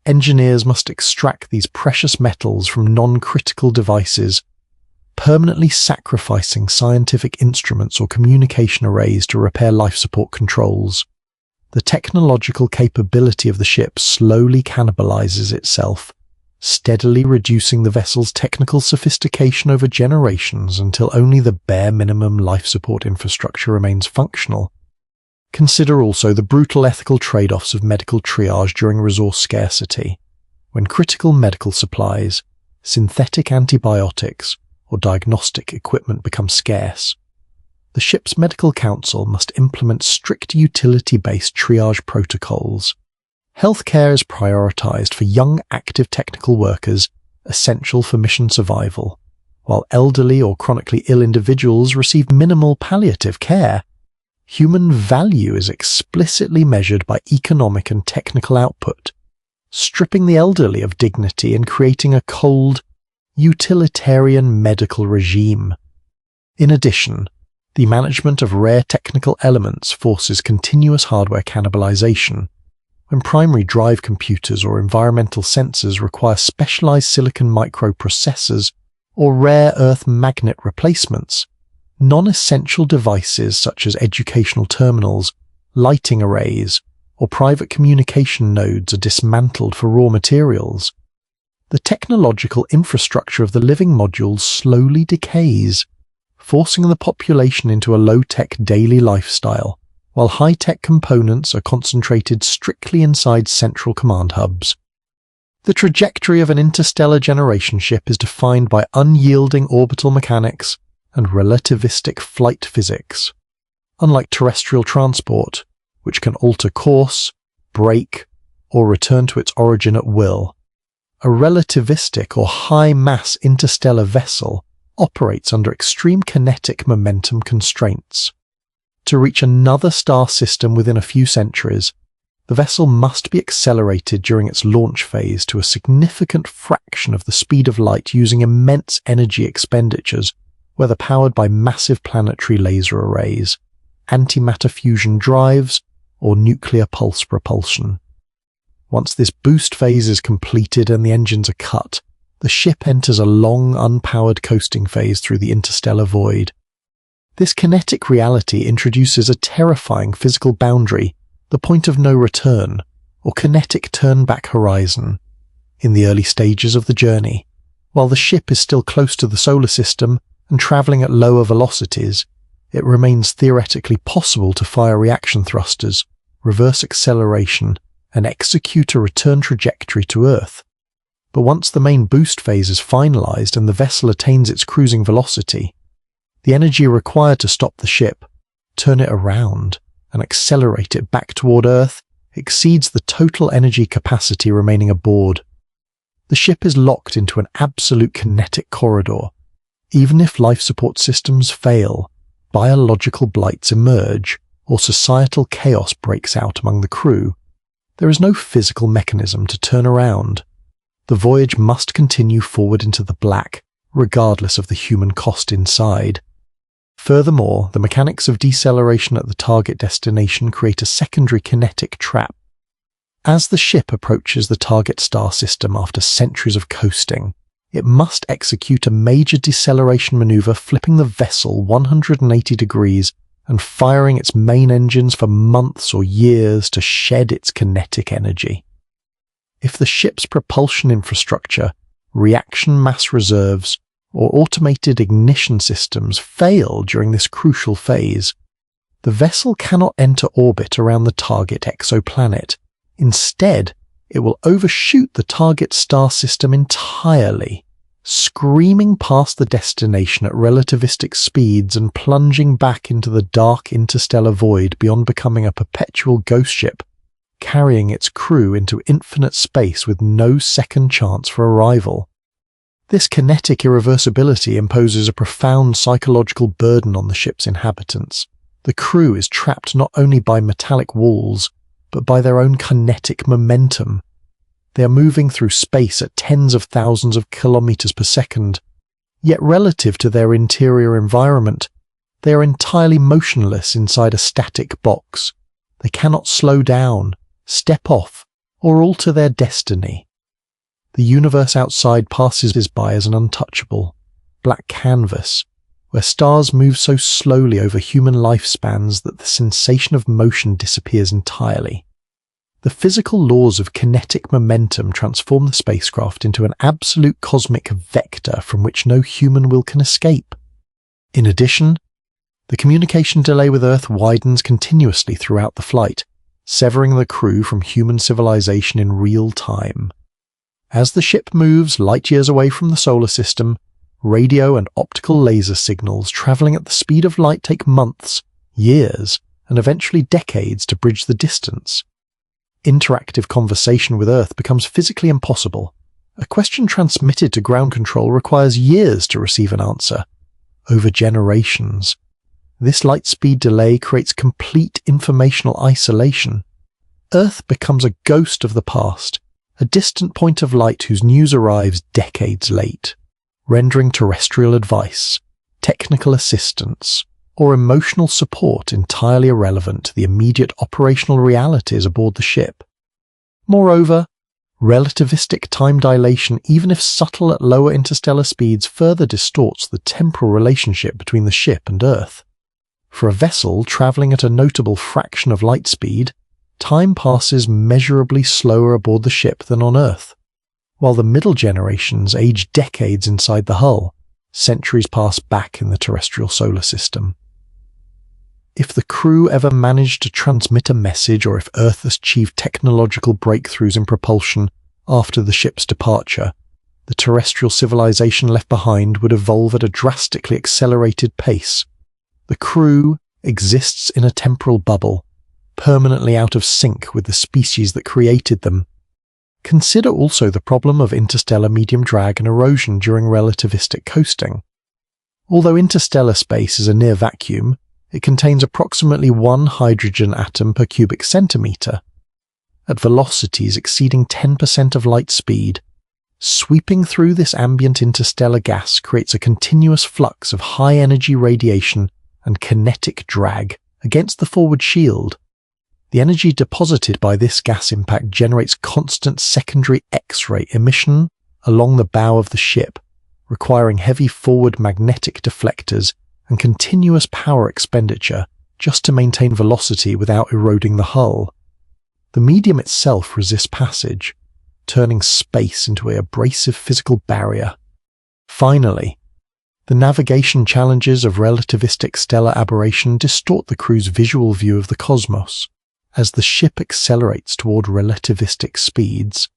engineers must extract these precious metals from non-critical devices, permanently sacrificing scientific instruments or communication arrays to repair life support controls. The technological capability of the ship slowly cannibalizes itself, steadily reducing the vessel's technical sophistication over generations until only the bare minimum life support infrastructure remains functional. Consider also the brutal ethical trade-offs of medical triage during resource scarcity. When critical medical supplies, synthetic antibiotics, or diagnostic equipment become scarce, the ship's medical council must implement strict utility-based triage protocols. Healthcare is prioritized for young active technical workers essential for mission survival, while elderly or chronically ill individuals receive minimal palliative care. Human value is explicitly measured by economic and technical output, stripping the elderly of dignity and creating a cold, utilitarian medical regime. In addition, the management of rare technical elements forces continuous hardware cannibalization. When primary drive computers or environmental sensors require specialized silicon microprocessors or rare earth magnet replacements, non-essential devices such as educational terminals, lighting arrays, or private communication nodes are dismantled for raw materials. The technological infrastructure of the living modules slowly decays, forcing the population into a low-tech daily lifestyle, while high-tech components are concentrated strictly inside central command hubs. The trajectory of an interstellar generation ship is defined by unyielding orbital mechanics and relativistic flight physics. Unlike terrestrial transport, which can alter course, brake, or return to its origin at will, a relativistic or high-mass interstellar vessel operates under extreme kinetic momentum constraints. To reach another star system within a few centuries, the vessel must be accelerated during its launch phase to a significant fraction of the speed of light using immense energy expenditures, whether powered by massive planetary laser arrays, antimatter fusion drives, or nuclear pulse propulsion. Once this boost phase is completed and the engines are cut, the ship enters a long, unpowered coasting phase through the interstellar void. This kinetic reality introduces a terrifying physical boundary, the point of no return, or kinetic turn-back horizon. In the early stages of the journey, while the ship is still close to the solar system and traveling at lower velocities, it remains theoretically possible to fire reaction thrusters, reverse acceleration, and execute a return trajectory to Earth. But once the main boost phase is finalized and the vessel attains its cruising velocity, the energy required to stop the ship, turn it around, and accelerate it back toward Earth exceeds the total energy capacity remaining aboard. The ship is locked into an absolute kinetic corridor. Even if life support systems fail, biological blights emerge, or societal chaos breaks out among the crew, there is no physical mechanism to turn around. The voyage must continue forward into the black, regardless of the human cost inside. Furthermore, the mechanics of deceleration at the target destination create a secondary kinetic trap. As the ship approaches the target star system after centuries of coasting, it must execute a major deceleration maneuver, flipping the vessel 180 degrees and firing its main engines for months or years to shed its kinetic energy. If the ship's propulsion infrastructure, reaction mass reserves, or automated ignition systems fail during this crucial phase, the vessel cannot enter orbit around the target exoplanet. Instead, it will overshoot the target star system entirely, screaming past the destination at relativistic speeds and plunging back into the dark interstellar void beyond becoming a perpetual ghost ship, carrying its crew into infinite space with no second chance for arrival. This kinetic irreversibility imposes a profound psychological burden on the ship's inhabitants. The crew is trapped not only by metallic walls, but by their own kinetic momentum. They are moving through space at tens of thousands of kilometers per second, yet relative to their interior environment, they are entirely motionless inside a static box. They cannot slow down, step off, or alter their destiny. The universe outside passes by as an untouchable, black canvas, where stars move so slowly over human lifespans that the sensation of motion disappears entirely. The physical laws of kinetic momentum transform the spacecraft into an absolute cosmic vector from which no human will can escape. In addition, the communication delay with Earth widens continuously throughout the flight, severing the crew from human civilization in real time. As the ship moves light years away from the solar system, radio and optical laser signals traveling at the speed of light take months, years, and eventually decades to bridge the distance. Interactive conversation with Earth becomes physically impossible. A question transmitted to ground control requires years to receive an answer, over generations. This light speed delay creates complete informational isolation. Earth becomes a ghost of the past, a distant point of light whose news arrives decades late, rendering terrestrial advice, technical assistance, or emotional support entirely irrelevant to the immediate operational realities aboard the ship. Moreover, relativistic time dilation, even if subtle at lower interstellar speeds, further distorts the temporal relationship between the ship and Earth. For a vessel traveling at a notable fraction of light speed, time passes measurably slower aboard the ship than on Earth. While the middle generations age decades inside the hull, centuries pass back in the terrestrial solar system. If the crew ever managed to transmit a message, or if Earth achieved technological breakthroughs in propulsion after the ship's departure, the terrestrial civilization left behind would evolve at a drastically accelerated pace. The crew exists in a temporal bubble, permanently out of sync with the species that created them. Consider also the problem of interstellar medium drag and erosion during relativistic coasting. Although interstellar space is a near vacuum, it contains approximately 1 hydrogen atom per cubic centimeter. At velocities exceeding 10% of light speed, sweeping through this ambient interstellar gas creates a continuous flux of high-energy radiation and kinetic drag against the forward shield. The energy deposited by this gas impact generates constant secondary X-ray emission along the bow of the ship, requiring heavy forward magnetic deflectors and continuous power expenditure just to maintain velocity without eroding the hull. The medium itself resists passage, turning space into an abrasive physical barrier. Finally, the navigation challenges of relativistic stellar aberration distort the crew's visual view of the cosmos. As the ship accelerates toward relativistic speeds,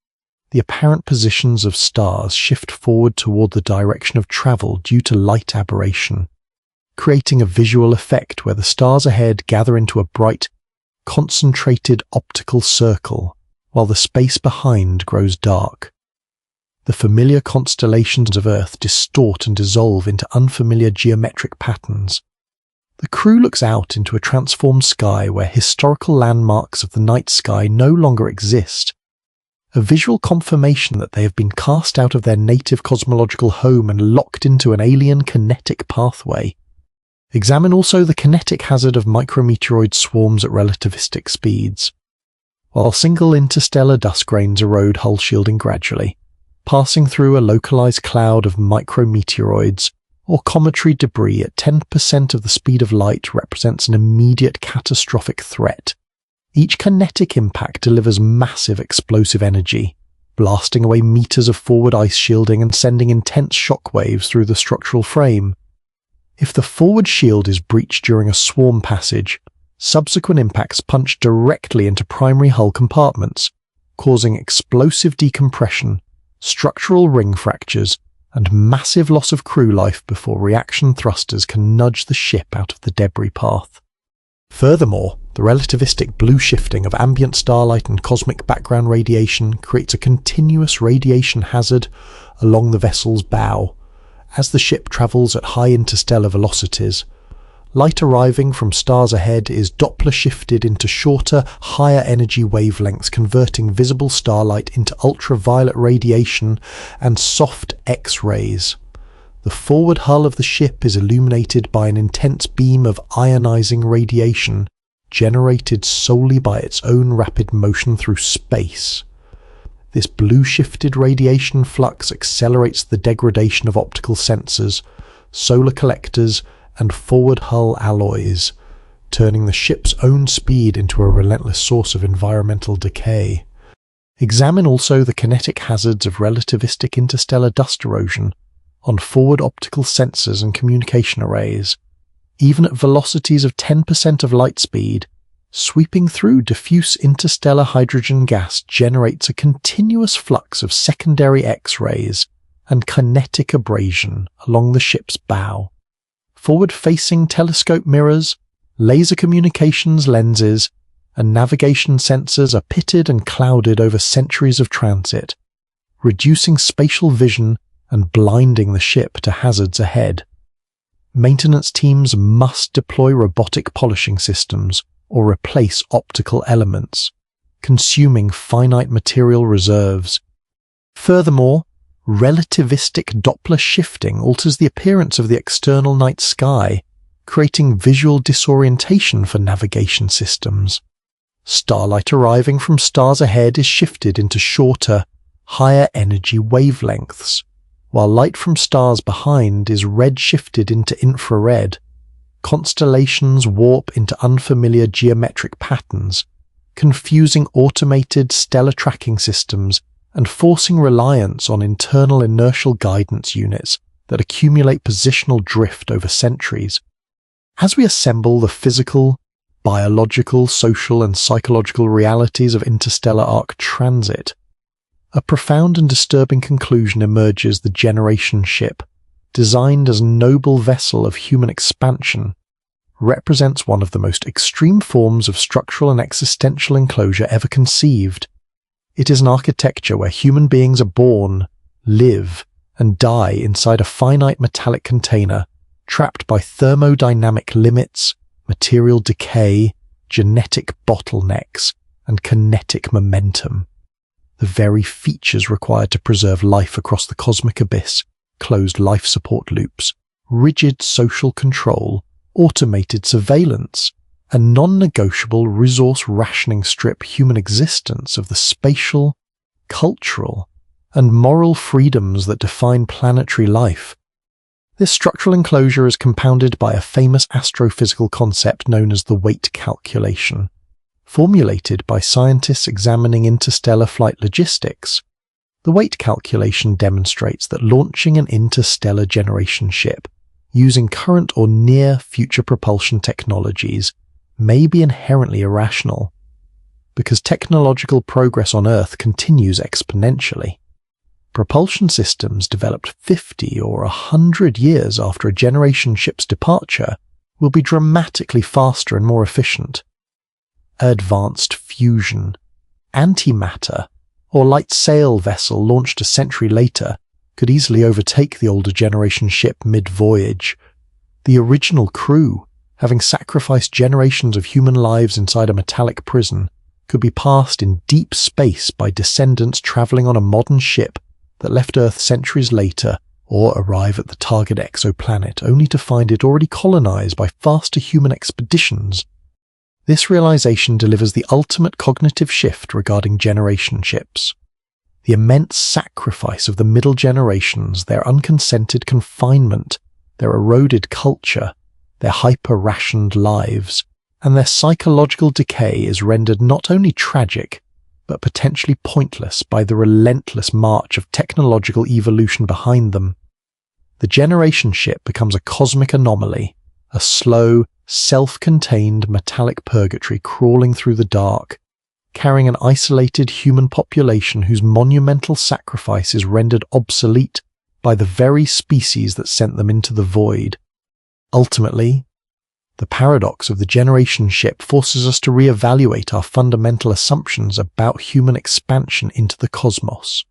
the apparent positions of stars shift forward toward the direction of travel due to light aberration, creating a visual effect where the stars ahead gather into a bright, concentrated optical circle, while the space behind grows dark. The familiar constellations of Earth distort and dissolve into unfamiliar geometric patterns. The crew looks out into a transformed sky where historical landmarks of the night sky no longer exist, a visual confirmation that they have been cast out of their native cosmological home and locked into an alien kinetic pathway. Examine also the kinetic hazard of micrometeoroid swarms at relativistic speeds. While single interstellar dust grains erode hull shielding gradually, passing through a localized cloud of micrometeoroids or cometary debris at 10% of the speed of light represents an immediate catastrophic threat. Each kinetic impact delivers massive explosive energy, blasting away meters of forward ice shielding and sending intense shock waves through the structural frame. If the forward shield is breached during a swarm passage, subsequent impacts punch directly into primary hull compartments, causing explosive decompression, structural ring fractures, and massive loss of crew life before reaction thrusters can nudge the ship out of the debris path. Furthermore, the relativistic blue shifting of ambient starlight and cosmic background radiation creates a continuous radiation hazard along the vessel's bow. As the ship travels at high interstellar velocities, Light arriving from stars ahead is Doppler shifted into shorter, higher energy wavelengths, converting visible starlight into ultraviolet radiation and soft X-rays. The forward hull of the ship is illuminated by an intense beam of ionizing radiation generated solely by its own rapid motion through space. This blue-shifted radiation flux accelerates the degradation of optical sensors, solar collectors, and forward hull alloys, turning the ship's own speed into a relentless source of environmental decay. Examine also the kinetic hazards of relativistic interstellar dust erosion on forward optical sensors and communication arrays. Even at velocities of 10% of light speed, sweeping through diffuse interstellar hydrogen gas generates a continuous flux of secondary X-rays and kinetic abrasion along the ship's bow. Forward-facing telescope mirrors, laser communications lenses, and navigation sensors are pitted and clouded over centuries of transit, reducing spatial vision and blinding the ship to hazards ahead. Maintenance teams must deploy robotic polishing systems or replace optical elements, consuming finite material reserves. Furthermore, relativistic Doppler shifting alters the appearance of the external night sky, creating visual disorientation for navigation systems. Starlight arriving from stars ahead is shifted into shorter, higher energy wavelengths, while light from stars behind is red-shifted into infrared. Constellations warp into unfamiliar geometric patterns, confusing automated stellar tracking systems and forcing reliance on internal inertial guidance units that accumulate positional drift over centuries. As we assemble the physical, biological, social, and psychological realities of interstellar arc transit, a profound and disturbing conclusion emerges: the generation ship, designed as a noble vessel of human expansion, represents one of the most extreme forms of structural and existential enclosure ever conceived. It is an architecture where human beings are born, live, and die inside a finite metallic container, trapped by thermodynamic limits, material decay, genetic bottlenecks, and kinetic momentum. The very features required to preserve life across the cosmic abyss: closed life support loops, rigid social control, automated surveillance, and non-negotiable resource rationing strip human existence of the spatial, cultural, and moral freedoms that define planetary life. This structural enclosure is compounded by a famous astrophysical concept known as the weight calculation, formulated by scientists examining interstellar flight logistics. The weight calculation demonstrates that launching an interstellar generation ship using current or near-future propulsion technologies may be inherently irrational, because technological progress on Earth continues exponentially. Propulsion systems developed 50 or 100 years after a generation ship's departure will be dramatically faster and more efficient. Advanced fusion, antimatter, or light sail vessel launched a century later could easily overtake the older generation ship mid-voyage. The original crew, having sacrificed generations of human lives inside a metallic prison, could be passed in deep space by descendants traveling on a modern ship that left Earth centuries later, or arrive at the target exoplanet only to find it already colonized by faster human expeditions. This realization delivers the ultimate cognitive shift regarding generation ships. The immense sacrifice of the middle generations, their unconsented confinement, their eroded culture, their hyper-rationed lives, and their psychological decay is rendered not only tragic, but potentially pointless by the relentless march of technological evolution behind them. The generation ship becomes a cosmic anomaly, a slow, self-contained metallic purgatory crawling through the dark, carrying an isolated human population whose monumental sacrifice is rendered obsolete by the very species that sent them into the void. Ultimately, the paradox of the generation ship forces us to re-evaluate our fundamental assumptions about human expansion into the cosmos.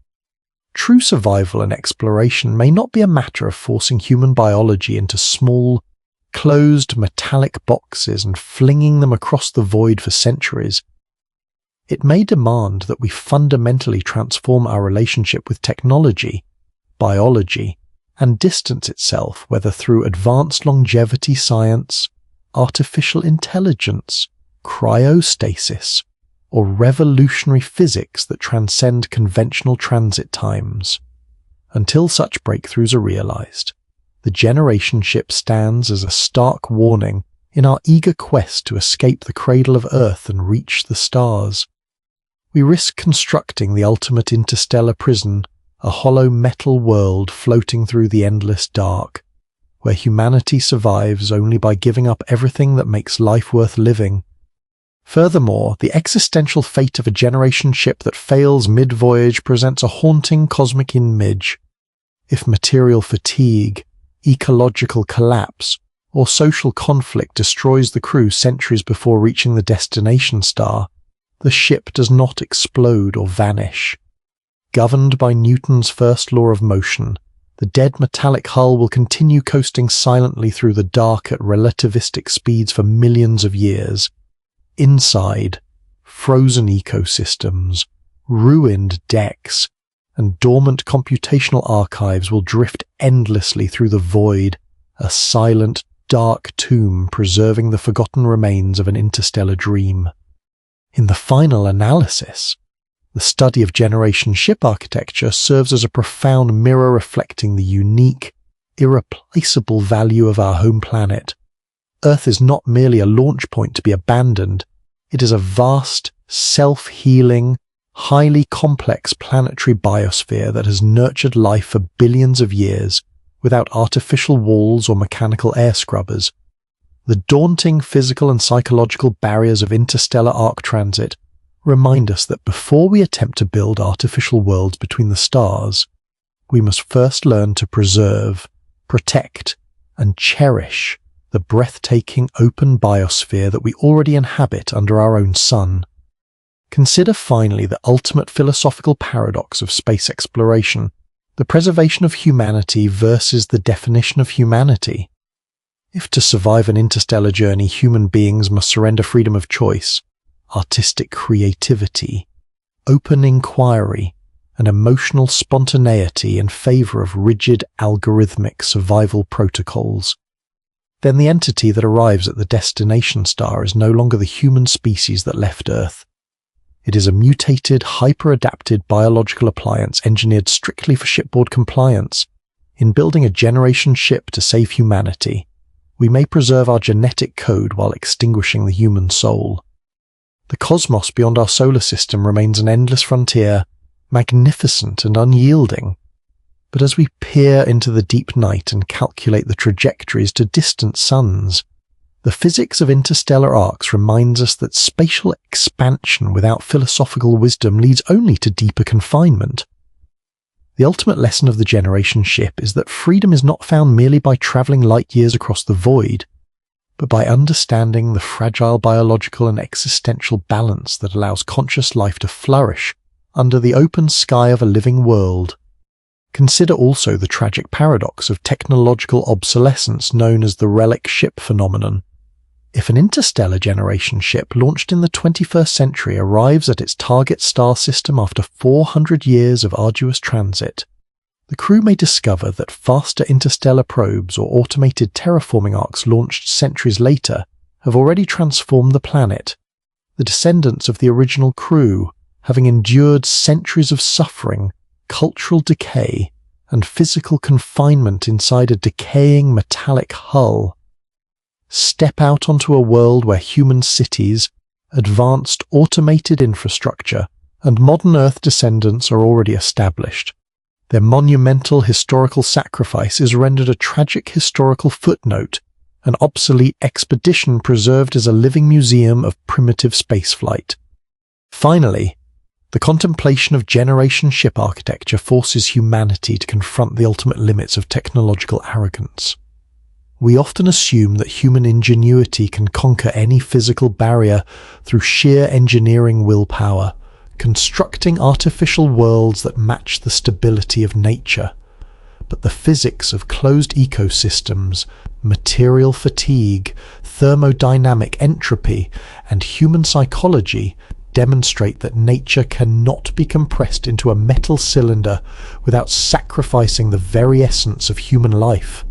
True survival and exploration may not be a matter of forcing human biology into small, closed metallic boxes and flinging them across the void for centuries, it may demand that we fundamentally transform our relationship with technology, biology, and distance itself, whether through advanced longevity science, artificial intelligence, cryostasis, or revolutionary physics that transcend conventional transit times. Until such breakthroughs are realized, the generation ship stands as a stark warning in our eager quest to escape the cradle of Earth and reach the stars. We risk constructing the ultimate interstellar prison, a hollow metal world floating through the endless dark, where humanity survives only by giving up everything that makes life worth living. Furthermore, the existential fate of a generation ship that fails mid-voyage presents a haunting cosmic image. If material fatigue, ecological collapse, or social conflict destroys the crew centuries before reaching the destination star, the ship does not explode or vanish. Governed by Newton's first law of motion, the dead metallic hull will continue coasting silently through the dark at relativistic speeds for millions of years. Inside, frozen ecosystems, ruined decks, and dormant computational archives will drift endlessly through the void, a silent, dark tomb preserving the forgotten remains of an interstellar dream. In the final analysis, the study of generation ship architecture serves as a profound mirror reflecting the unique, irreplaceable value of our home planet. Earth is not merely a launch point to be abandoned, it is a vast, self-healing, highly complex planetary biosphere that has nurtured life for billions of years without artificial walls or mechanical air scrubbers. The daunting physical and psychological barriers of interstellar arc transit remind us that before we attempt to build artificial worlds between the stars, we must first learn to preserve, protect, and cherish the breathtaking open biosphere that we already inhabit under our own sun. Consider finally the ultimate philosophical paradox of space exploration, the preservation of humanity versus the definition of humanity. If to survive an interstellar journey human beings must surrender freedom of choice, artistic creativity, open inquiry, and emotional spontaneity in favor of rigid algorithmic survival protocols, then the entity that arrives at the destination star is no longer the human species that left Earth. It is a mutated, hyper-adapted biological appliance engineered strictly for shipboard compliance. In building a generation ship to save humanity, we may preserve our genetic code while extinguishing the human soul. The cosmos beyond our solar system remains an endless frontier, magnificent and unyielding. But as we peer into the deep night and calculate the trajectories to distant suns, the physics of interstellar arcs reminds us that spatial expansion without philosophical wisdom leads only to deeper confinement. The ultimate lesson of the generation ship is that freedom is not found merely by traveling light years across the void, but by understanding the fragile biological and existential balance that allows conscious life to flourish under the open sky of a living world. Consider also the tragic paradox of technological obsolescence known as the relic ship phenomenon. If an interstellar generation ship launched in the 21st century arrives at its target star system after 400 years of arduous transit, the crew may discover that faster interstellar probes or automated terraforming arcs launched centuries later have already transformed the planet. The descendants of the original crew, having endured centuries of suffering, cultural decay, and physical confinement inside a decaying metallic hull, step out onto a world where human cities, advanced automated infrastructure, and modern Earth descendants are already established. Their monumental historical sacrifice is rendered a tragic historical footnote, an obsolete expedition preserved as a living museum of primitive spaceflight. Finally, the contemplation of generation ship architecture forces humanity to confront the ultimate limits of technological arrogance. We often assume that human ingenuity can conquer any physical barrier through sheer engineering willpower, constructing artificial worlds that match the stability of nature. But the physics of closed ecosystems, Material fatigue, thermodynamic entropy, and human psychology demonstrate that nature cannot be compressed into a metal cylinder without sacrificing the very essence of human life.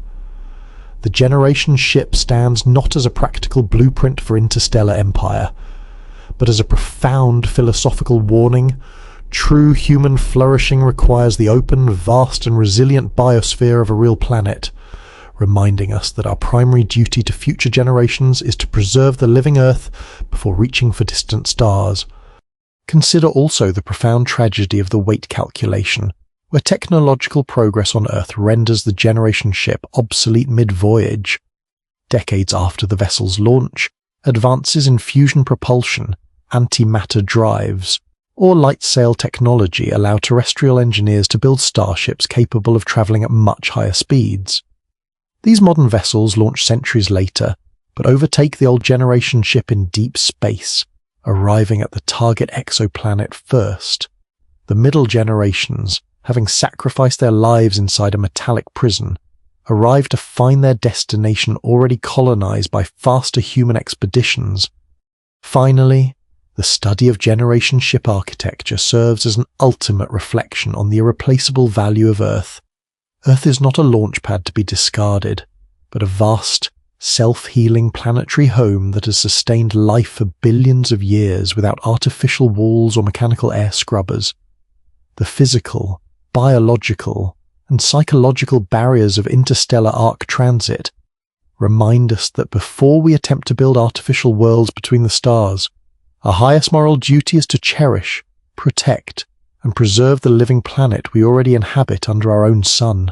The Generation ship stands not as a practical blueprint for interstellar empire, but as a profound philosophical warning. True human flourishing requires the open, vast, and resilient biosphere of a real planet, reminding us that our primary duty to future generations is to preserve the living Earth before reaching for distant stars. Consider also the profound tragedy of the weight calculation, where technological progress on Earth renders the Generation ship obsolete mid-voyage. Decades after the vessel's launch, advances in fusion propulsion, antimatter drives, or light sail technology allow terrestrial engineers to build starships capable of travelling at much higher speeds. These modern vessels launch centuries later, but overtake the old Generation ship in deep space, arriving at the target exoplanet first. The middle generations, having sacrificed their lives inside a metallic prison, arrive to find their destination already colonized by faster human expeditions. Finally, the study of Generation ship architecture serves as an ultimate reflection on the irreplaceable value of Earth. Earth is not a launch pad to be discarded, but a vast, self-healing planetary home that has sustained life for billions of years without artificial walls or mechanical air scrubbers. The physical, biological, and psychological barriers of interstellar arc transit remind us that before we attempt to build artificial worlds between the stars, our highest moral duty is to cherish, protect, and preserve the living planet we already inhabit under our own sun.